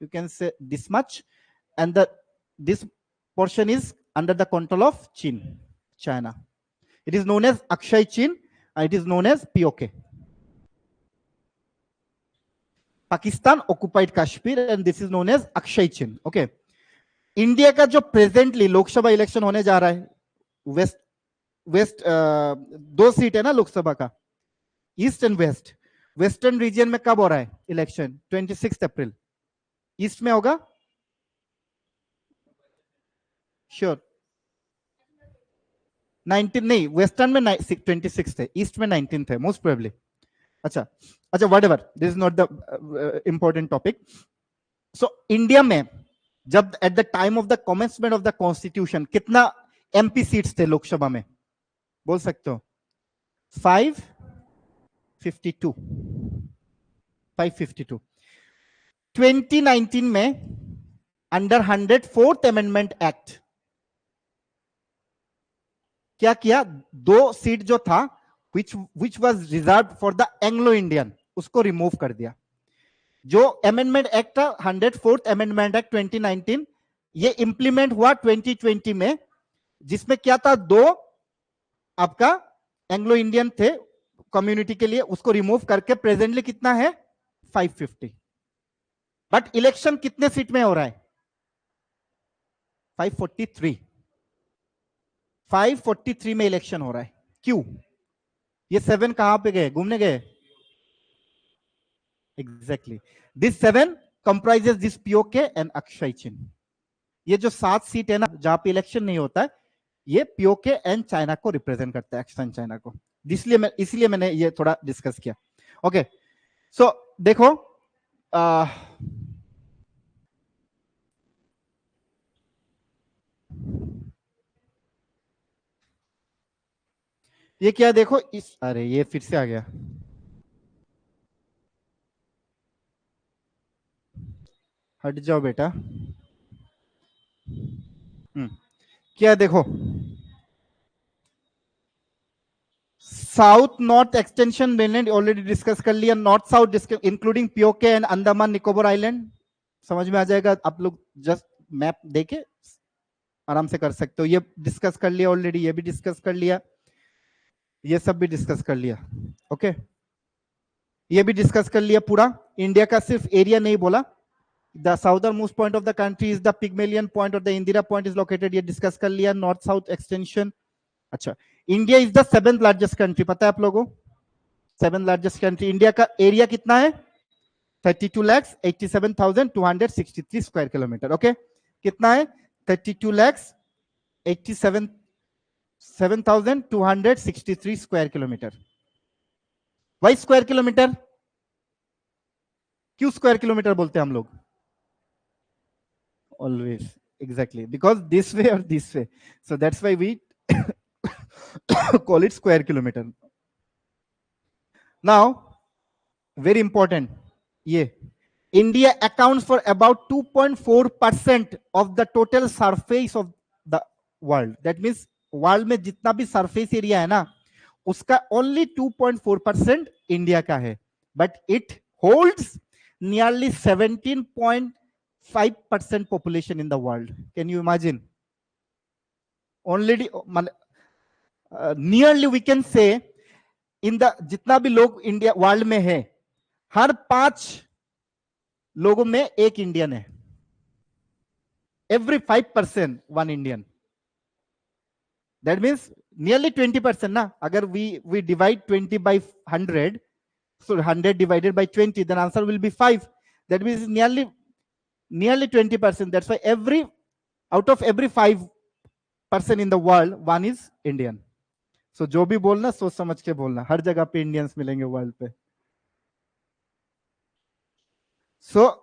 You can say this much. And this portion is under the control of China. It is known as Akshay Chin, and it is known as POK. Pakistan occupied Kashmir, and this is known as Akshay Chin. Okay. India का जो प्रेजेंटली लोकसभा इलेक्शन होने जा रहा है, वेस्ट 2 सीट है ना लोकसभा का, east and west. Western region में कब हो रहा है इलेक्शन, 26 अप्रैल। ईस्ट में होगा श्योर, 19 नहीं, वेस्टर्न में 26 है, ईस्ट में 19 है मोस्ट प्रोबेबली। अच्छा अच्छा, what ever, this is not the important topic. So India में जब at the time of the commencement of the constitution कितना एमपी सीट्स थे लोकसभा में, बोल सकते हो? 552। 2019 में अंडर 104th अमेंडमेंट एक्ट क्या किया, 2 सीट जो था which was reserve for the Anglo Indian, उसको रिमूव कर दिया। जो अमेंडमेंट एक्ट था 104th अमेंडमेंट एक्ट 2019, ये इंप्लीमेंट हुआ 2020 में, जिसमें क्या था, 2 आपका एंग्लो इंडियन थे कम्युनिटी के लिए, उसको रिमूव करके प्रेजेंटली कितना है, 550। बट इलेक्शन कितने सीट में हो रहा है, 543। 5:43 में इलेक्शन हो रहा है, क्यों? ये 7 कहां पे गए, घूमने गए? Exactly, this 7 comprises this PoK and Akshay चिन्ह। ये जो 7 सीट है ना जहां पे इलेक्शन नहीं होता है, ये पीओके एंड चाइना को रिप्रेजेंट करता है, एक्सटेंड चाइना को। इसलिए मैंने ये थोड़ा डिस्कस किया। ओके, सो देखो, ये क्या देखो इस, अरे ये फिर से आ गया, हट जाओ बेटा। क्या देखो, south north extension mainland already discuss कर लिया, north south including PoK and Andaman Nicobar island, समझ में आ जाएगा, आप लोग जस्ट मैप देके आराम से कर सकते हो। ये डिस्कस कर लिया ऑलरेडी, ये भी डिस्कस कर लिया, ये सब भी डिस्कस कर लिया। ओके, ये भी डिस्कस कर लिया पूरा। इंडिया का सिर्फ एरिया नहीं बोला, the southern most point of the country is the Pygmalion point और the Indira point is located, ये डिस्कस कर लिया। North south extension. अच्छा, India is the 7th largest country, पता है आप लोगों? 7th largest country. इंडिया का एरिया कितना है? 32,87,263 स्क्वायर किलोमीटर। ओके, कितना है? 32,87,263 square kilometre. Why square kilometre, क्यों स्क्वायर किलोमीटर बोलते हैं हम लोग? Always, exactly, because this way और this way, so that's why we call it square kilometer. Now, very important, ये India accounts for about 2.4% of the total surface of the world. That means world में जितना भी सरफेस एरिया है ना, उसका ओनली 2.4% इंडिया का है, but it holds nearly 17.5% population in the world. Can you imagine? Already nearly we can say in the, जितना भी लोग इंडिया वर्ल्ड में है, हर 5 लोगों में एक इंडियन है। Every 5% 1 Indian. That means nearly 20% ना। अगर we divide 20 by 100, so 100 divided by 20, then answer will be 5. That means nearly 20%. That's why out of every 5 person in the world, 1 is Indian. So जो भी बोलना सोच समझ के बोलना, हर जगह पे इंडियंस मिलेंगे वर्ल्ड पे। So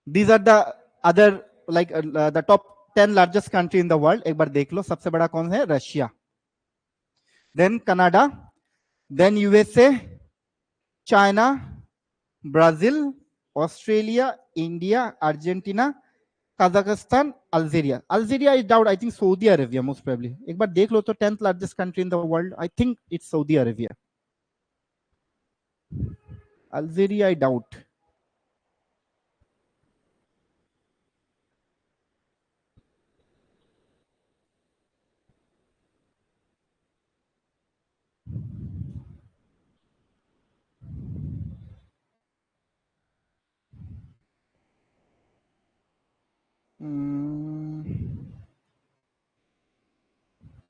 these are the other, like the top 10 largest country in the world। एक बार देख लो, सबसे बड़ा कौन है? Russia, then Canada, then USA, China, Brazil, Australia, India, Argentina, Kazakhstan, Algeria. Algeria is doubt, I think Saudi Arabia most probably. एक बार देख लो तो 10th largest country in the world, I think it's Saudi Arabia. Algeria I doubt.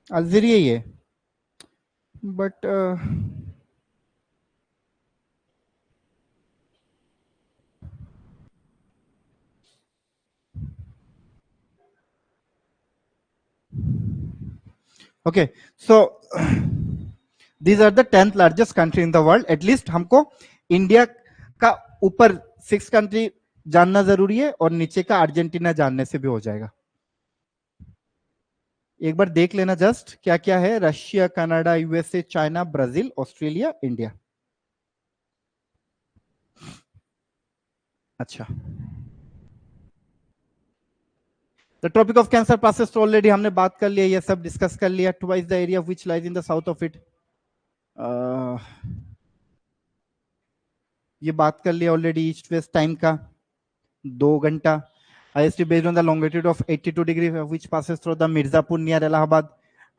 Algeria ही है, but okay, so these are the 10th largest country in the world. At least हमको इंडिया का ऊपर 6 कंट्री जानना जरूरी है, और नीचे का अर्जेंटीना जानने से भी हो जाएगा। एक बार देख लेना जस्ट क्या क्या है। Russia, Canada, USA, China, Brazil, Australia, India. अच्छा, the tropic of cancer passes तो ऑलरेडी हमने बात कर लिया, ये सब डिस्कस कर लिया। Twice the area which lies in the south of it, ये बात कर लिया ऑलरेडी। ईस्ट वेस्ट टाइम का 2 घंटा। IST based on the longitude of 82 degree which passes through the Mirzapur near Allahabad,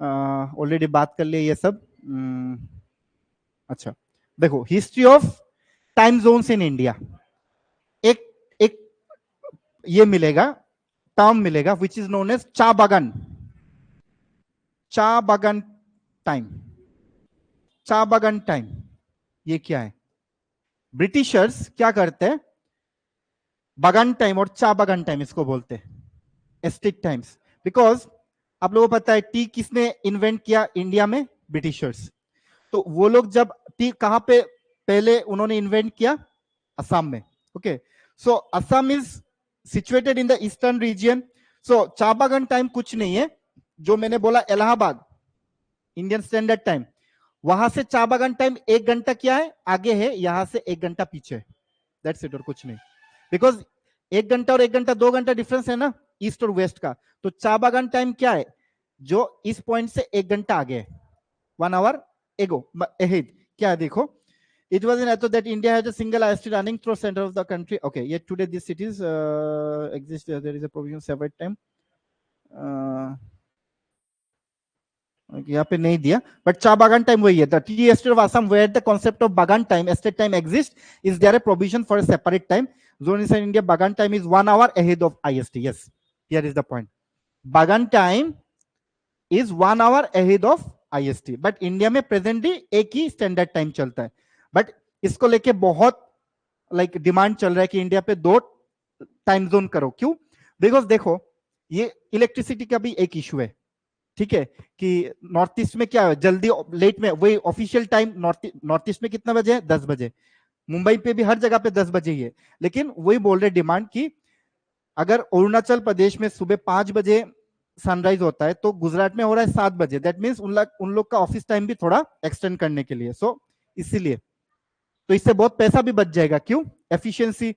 already बात कर लिया ये सब। अच्छा, देखो history of time zones in India, एक एक ये मिलेगा टर्म मिलेगा विच इज नोन एज चा बागान टाइम। चा बागान टाइम ये क्या है? ब्रिटिशर्स क्या करते हैं, बागान टाइम और चा बागान टाइम इसको बोलते हैं, एस्टेट टाइम्स। बिकॉज आप लोगों को पता है टी किसने इन्वेंट किया इंडिया में? ब्रिटिशर्स। तो वो लोग जब टी कहां पे पहले उन्होंने इन्वेंट किया? असम में। Okay, so Assam is situated in the eastern region. So cha bagan time कुछ नहीं है, जो मैंने बोला इलाहाबाद इंडियन स्टैंडर्ड टाइम, वहां से चा बागान टाइम 1 घंटा क्या है आगे है, यहां से 1 घंटा पीछे। दैट्स इट, और कुछ नहीं। बिकॉज 1 घंटा और 1 घंटा 2 घंटा डिफरेंस है ना ईस्ट और वेस्ट का। तो चा बागान टाइम क्या है? जो इस पॉइंट से 1 घंटा आगे है, 1 hour एगो ahead। क्या है देखो, it was in Atto that India has a single IST running through center of the country. Okay, yet today these cities exist. There is a provision separate time. यहाँ पे नहीं दिया, बट चा बागान टाइम वही है। The tea estate of Assam where the concept of bagan time estate time exist is there a provision for a separate time zone in India. Bagan time is 1 hour ahead of IST। Yes, here is the point. Bagan time is 1 hour ahead of IST, but India में प्रेजेंटली एक ही स्टैंडर्ड टाइम चलता है। बट इसको लेके बहुत डिमांड चल रहा है कि इंडिया पे 2 टाइम जोन करो। क्यों? बिकॉज देखो, ये इलेक्ट्रिसिटी का भी एक इशू है, ठीक है, कि नॉर्थ ईस्ट में क्या है, जल्दी लेट में वही ऑफिशियल टाइम नॉर्थ ईस्ट में कितना बजे है? 10 बजे। मुंबई पे भी हर जगह पे 10 बजे ही है। लेकिन वही बोल रहे डिमांड की अगर अरुणाचल प्रदेश में सुबह 5 बजे सनराइज होता है तो गुजरात में हो रहा है 7 बजे। दैट मीन्स उन लोग का ऑफिस टाइम भी थोड़ा एक्सटेंड करने के लिए। सो इसीलिए तो इससे बहुत पैसा भी बच जाएगा। क्यों? एफिशिएंसी।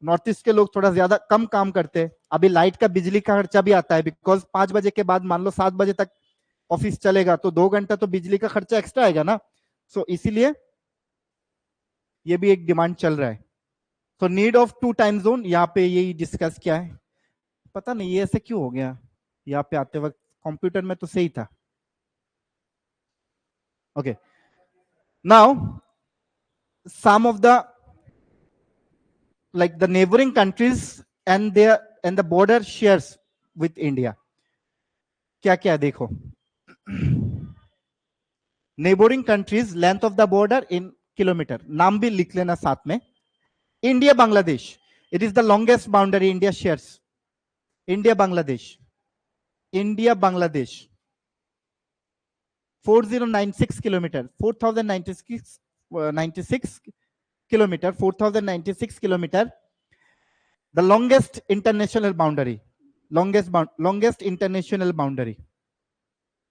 नॉर्थ ईस्ट के लोग थोड़ा ज्यादा कम काम करते हैं। अभी लाइट का बिजली का खर्चा भी आता है, बिकॉज 5 बजे के बाद मान लो 7 बजे तक ऑफिस चलेगा तो 2 घंटा तो बिजली का खर्चा एक्स्ट्रा आएगा ना। सो इसीलिए ये भी एक डिमांड चल रहा है। So need of 2 time zone यहाँ पे यही डिस्कस किया है। पता नहीं ये ऐसे क्यों हो गया, यहाँ पे आते वक्त कंप्यूटर में तो सही था। Okay, now some of the the neighboring countries and the border shares with India. क्या क्या देखो, neighbouring countries, length of the border in kilometre, नाम भी लिख लेना साथ में। India Bangladesh, it is the longest boundary India shares. India Bangladesh, India Bangladesh 4096 kilometre, 4096 kilometre, 4096 kilometre, the longest international boundary, longest international boundary.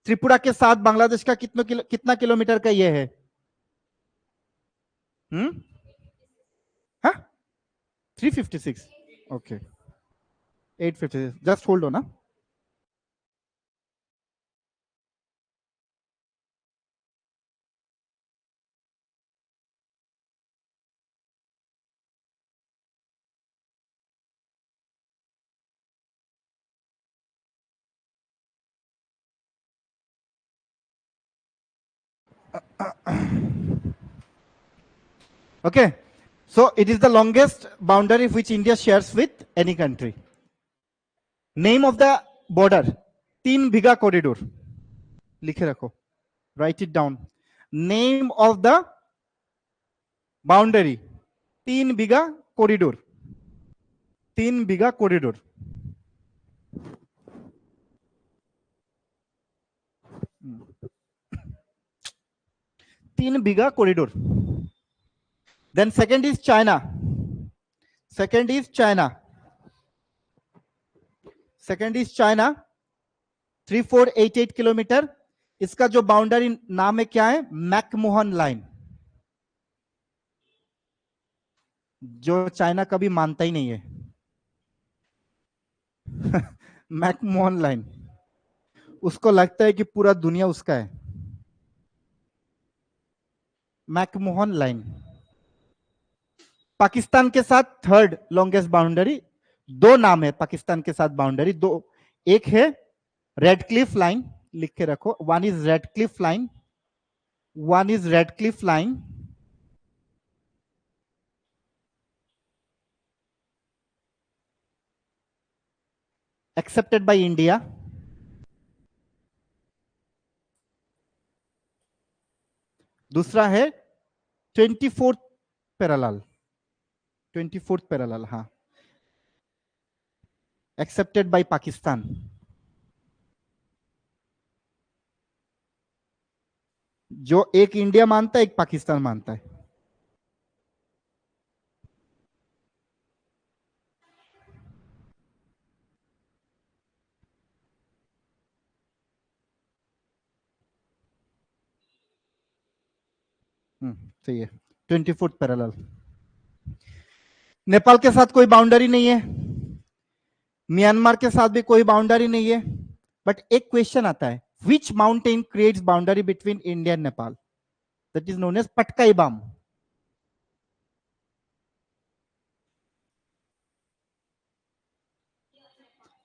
Tripura के साथ बांग्लादेश का कितना किलोमीटर का ये है? हाँ 356। ओके 856, जस्ट होल्ड ऑन ना। Okay, so it is the longest boundary which India shares with any country. Name of the border, 3 bigha corridor, लिखे रखो, write it down. Name of the boundary, 3 bigha corridor, 3 bigha corridor. तीन बीघा corridor. Then second is China. Second is China. Second is China, 3488 kilometre. इसका जो बाउंड्री नाम है क्या है? मैकमोहन लाइन, जो चाइना कभी मानता ही नहीं है। मैकमोहन लाइन, उसको लगता है कि पूरा दुनिया उसका है। मैकमोहन लाइन पाकिस्तान के साथ थर्ड लॉन्गेस्ट बाउंड्री। 2 नाम है पाकिस्तान के साथ बाउंड्री, 2। एक है रेड क्लिफ लाइन, लिख के रखो, one is red Cliff line, one is red Cliff line. Accepted by India, दूसरा है 24th पैरेलल, 24th पैरेलल, हाँ, एक्सेप्टेड बाय पाकिस्तान। जो एक इंडिया मानता है, एक पाकिस्तान मानता है। सही है, 24th पैरेलल। नेपाल के साथ कोई बाउंड्री नहीं है, म्यांमार के साथ भी कोई बाउंड्री नहीं है, बट एक क्वेश्चन आता है, which mountain creates boundary between India and Nepal? That is known as Patkai Bum.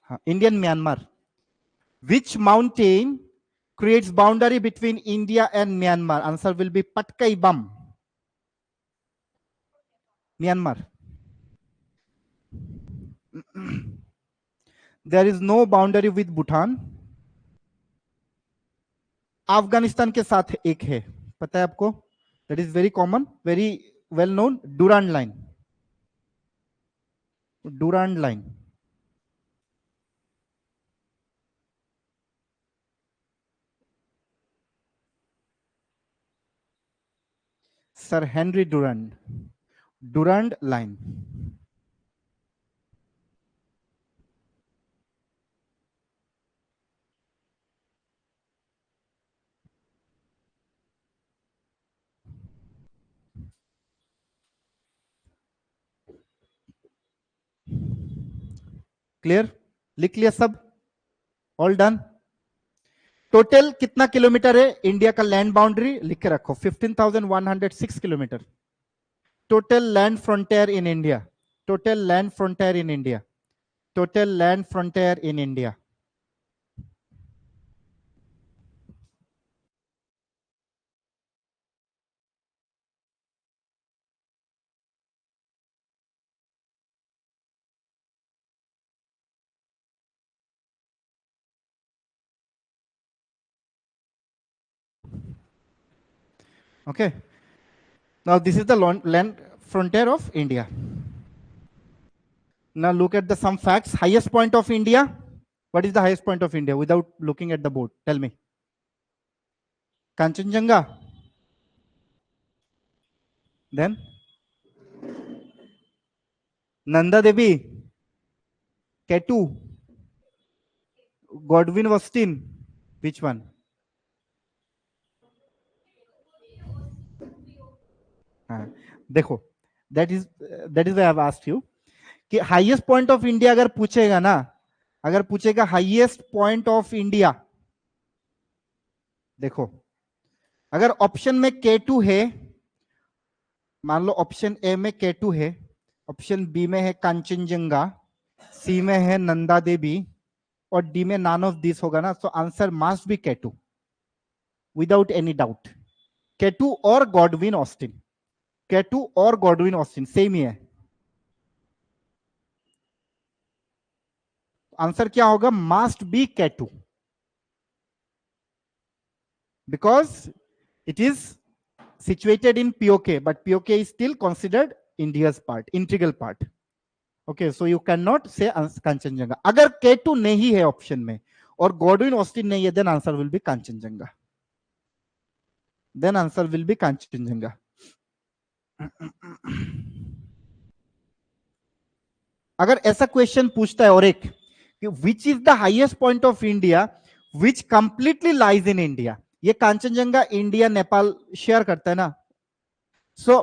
हाँ, Indian Myanmar. Which mountain creates boundary between India and Myanmar? Answer will be Patkai Bam, Myanmar. There is no boundary with Bhutan. Afghanistan के साथ एक है, पता है आपको? That is very common, very well known, Durand line. Durand line. Sir Henry Durand. Durand line. Clear? लिख लिया सब? All done? टोटल कितना किलोमीटर है इंडिया का लैंड बाउंड्री? लिख के रखो, 15,106 kilometre. Total land frontier in India, total land frontier in India, total land frontier in India. Okay, now this is the land frontier of India. Now look at the some facts. Highest point of India. What is the highest point of India without looking at the board? Tell me. Kanchenjunga. Then Nanda Devi, Ketu, Godwin Austin. Which one? देखो, that is why I have asked you कि हाईएस्ट पॉइंट ऑफ इंडिया अगर पूछेगा ना, अगर पूछेगा हाईएस्ट पॉइंट ऑफ इंडिया, देखो अगर ऑप्शन में K2 है, मान लो ऑप्शन ए में K2 है, ऑप्शन बी में है कांचनजंगा, सी में है नंदा देवी और डी में नॉन ऑफ दिस होगा ना, तो answer must be K2 without any doubt. K2 और गॉडविन ऑस्टिन, K2 और गॉडविन ऑस्टिन सेम ही है। आंसर क्या होगा? Must be K2 because it is situated in POK, but POK is still considered India's part, integral part. Okay, so you cannot say Kanchenjunga. अगर K2 नहीं है ऑप्शन में और गॉडविन ऑस्टिन नहीं है, then answer will be Kanchenjunga. Then answer will be Kanchenjunga. अगर ऐसा क्वेश्चन पूछता है और एक कि विच is the highest point of India which completely lies in India, ये कांचनजंगा इंडिया नेपाल शेयर करता है ना, सो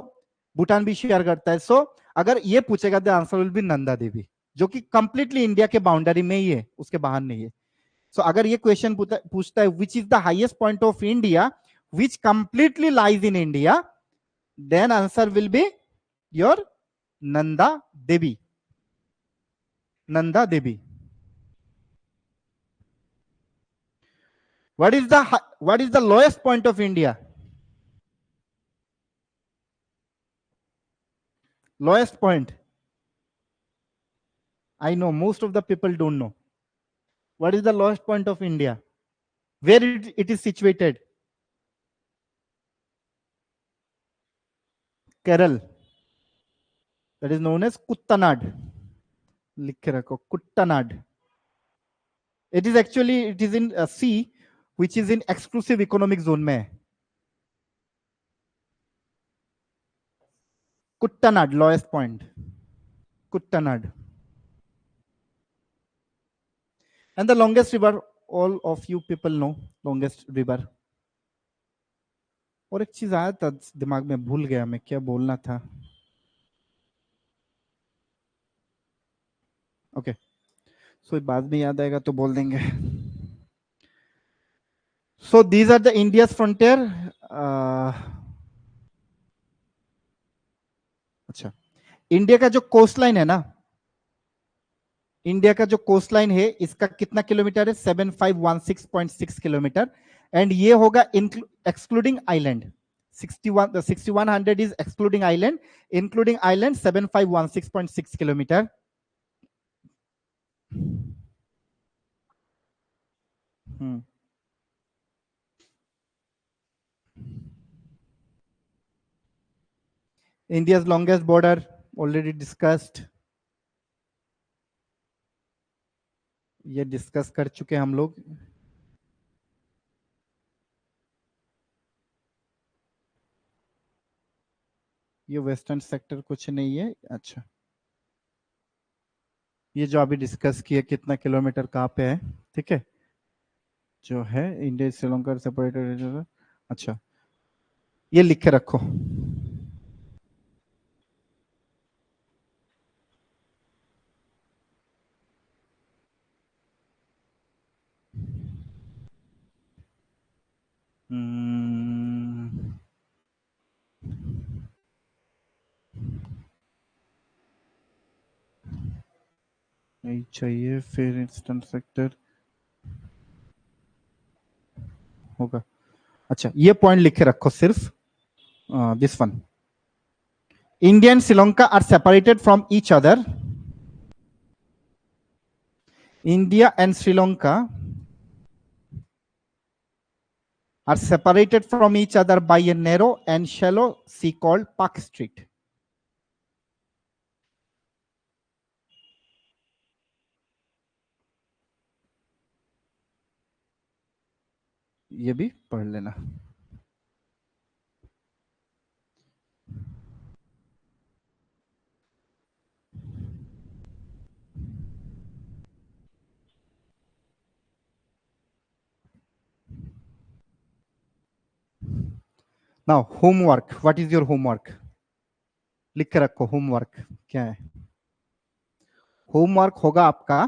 भूटान भी शेयर करता है, सो अगर ये पूछेगा the answer will be Nanda Devi, जो कि कंप्लीटली इंडिया के बाउंड्री में ही है, उसके बाहर नहीं है। सो अगर ये क्वेश्चन पूछता है which is the highest point of India which completely lies in India, then answer will be your Nanda Devi, Nanda Devi. What is the lowest point of India? Lowest point. I know most of the people don't know. What is the lowest point of India? Where it is situated? Kerala. That is known as Kuttanad. लिख के रखो Kuttanad. It is actually, it is in a sea which is in exclusive economic zone में है. Kuttanad, lowest point. Kuttanad. And the longest river, all of you people know, longest river. और एक चीज आया था दिमाग में, भूल गया मैं क्या बोलना था. ओके, सो बाद में याद आएगा तो बोल देंगे. So these are the India's frontier. अच्छा, इंडिया का जो कोस्ट लाइन है ना, इंडिया का जो कोस्ट लाइन है इसका कितना किलोमीटर है? 7516.6 किलोमीटर. एंड ये होगा excluding island. 6100 is excluding island. Including island 7516.6 kilometer. India's longest border already discussed. ये डिस्कस कर चुके हम लोग. ये वेस्टर्न सेक्टर कुछ नहीं है. अच्छा, ये जो अभी डिस्कस किया कितना किलोमीटर कहाँ पे है, ठीक है, जो है इंडिया श्रीलंका सेपरेटेड. अच्छा, ये लिख के रखो. नहीं चाहिए, फिर ईस्टर्न सेक्टर होगा. अच्छा, ये पॉइंट लिख के रखो सिर्फ. This one, India and Sri Lanka are separated from each other. India and Sri Lanka are separated from each other by a narrow and shallow sea called Park Strait. ये भी पढ़ लेना. Now homework. What is your homework? लिख के रखो. होमवर्क क्या है? होमवर्क होगा आपका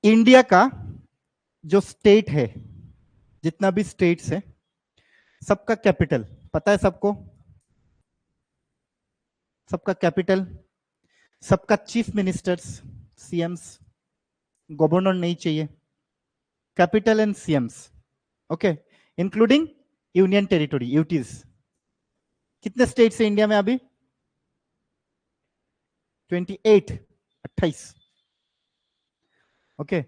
इंडिया का जो स्टेट है, जितना भी स्टेट्स है, सबका कैपिटल पता है सबको? सबका कैपिटल, सबका चीफ मिनिस्टर्स, सीएम्स, गवर्नर नहीं चाहिए, capital and CM's. Okay, including union territory, UTs. कितने स्टेट्स है इंडिया में अभी? 28, 28. Okay,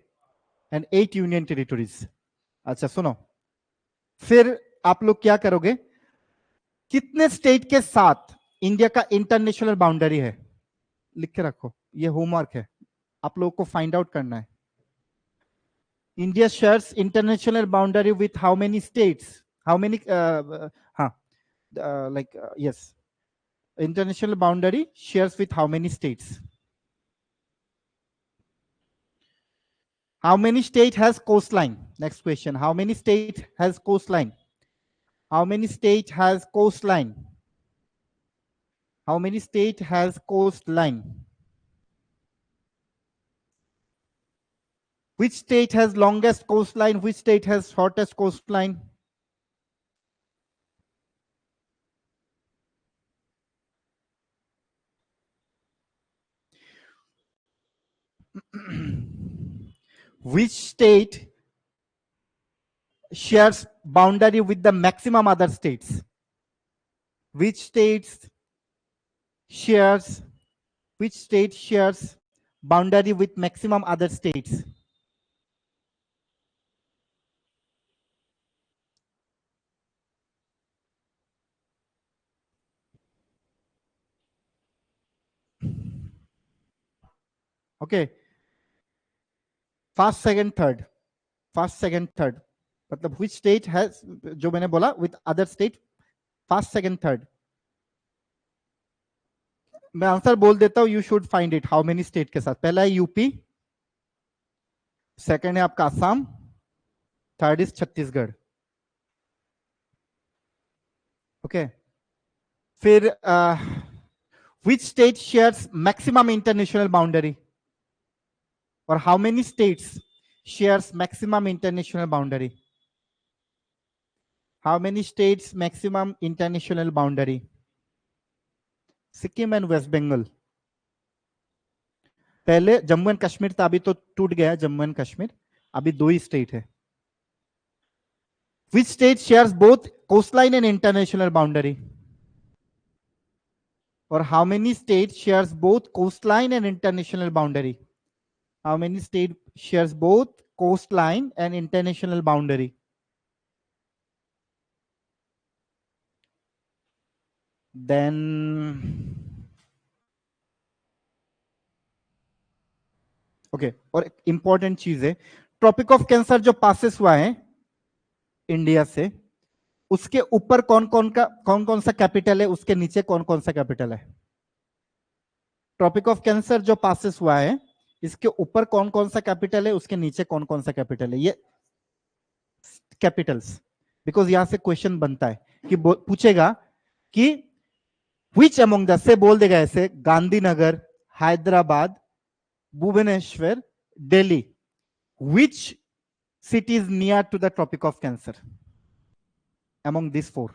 and 8 union territories. अच्छा सुनो, फिर आप लोग क्या करोगे, कितने स्टेट के साथ इंडिया का इंटरनेशनल बाउंड्री है, लिख के रखो. ये होमवर्क है, आप लोगों को फाइंड आउट करना है. India shares international boundary with how many states, how many, हाँ, yes, international boundary shares with how many states? How many state has coastline? Next question. How many state has coastline? How many state has coastline? How many state has coastline? Which state has longest coastline? Which state has shortest coastline? Which state shares boundary with the maximum other states? Which state shares boundary with maximum other states? Okay, first second third, first second third, मतलब which state has, जो मैंने बोला with other state, first second third. मैं आंसर बोल देता हूं, you should find it, how many state के साथ। पहला है यूपी, सेकंड है आपका Assam, third is Chhattisgarh. Okay, फिर which state shares maximum international boundary, or how many states shares maximum international boundary? How many states maximum international boundary? Sikkim and West Bengal. पहले जम्मू एंड कश्मीर था, अभी तो टूट गया जम्मू एंड कश्मीर, अभी दो ही स्टेट है। Which state shares both coastline and international boundary? Or how many states shares both coastline and international boundary? How many states shares both coastline and international boundary? Then okay, और एक इंपॉर्टेंट चीज है, ट्रॉपिक ऑफ कैंसर जो पासेस हुआ है इंडिया से, उसके ऊपर कौन कौन सा कैपिटल है, उसके नीचे कौन कौन सा कैपिटल है? ट्रॉपिक ऑफ कैंसर जो पासेस हुआ है, इसके ऊपर कौन कौन सा कैपिटल है, उसके नीचे कौन कौन सा कैपिटल है? ये कैपिटल्स, बिकॉज यहां से क्वेश्चन बनता है कि पूछेगा कि विच अमंग द, से बोल देगा ऐसे, Gandhinagar, Hyderabad, Bhubaneswar, Delhi, which city is near to the tropic of cancer among these four?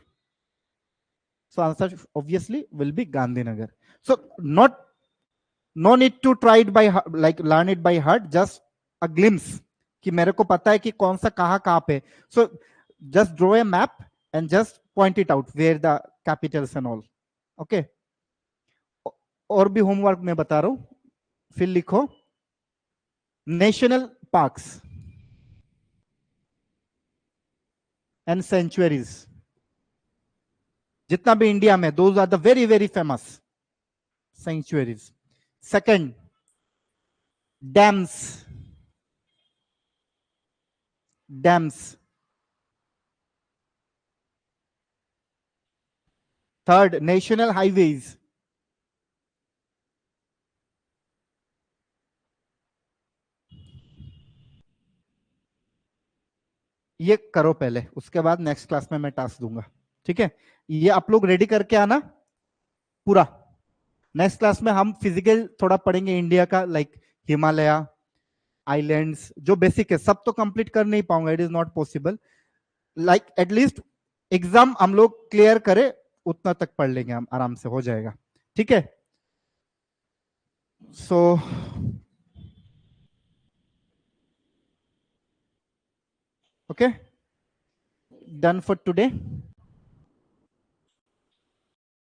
So answer obviously will be Gandhinagar. So no need to try it by like learn it by heart, just a glimpse कि मेरे को पता है कि कौन सा कहां पे। So just draw a map and just point it out where the capitals and all. Okay, और भी होमवर्क में बता रहा हूं, फिर लिखो नेशनल पार्क्स एंड सेंचुरीज जितना भी इंडिया में, those are the very very famous sanctuaries. Second, dams. Dams. Third, national highways. ये करो पहले, उसके बाद नेक्स्ट क्लास में मैं टास्क दूंगा, ठीक है? ये आप लोग रेडी करके आना पूरा। नेक्स्ट क्लास में हम फिजिकल थोड़ा पढ़ेंगे इंडिया का, लाइक हिमालय, आइलैंड्स, जो बेसिक है सब तो कंप्लीट कर नहीं पाऊंगा, it is not possible. Like at least exam हम लोग क्लियर करें उतना तक पढ़ लेंगे हम, आराम से हो जाएगा, ठीक है? सो okay, done for today.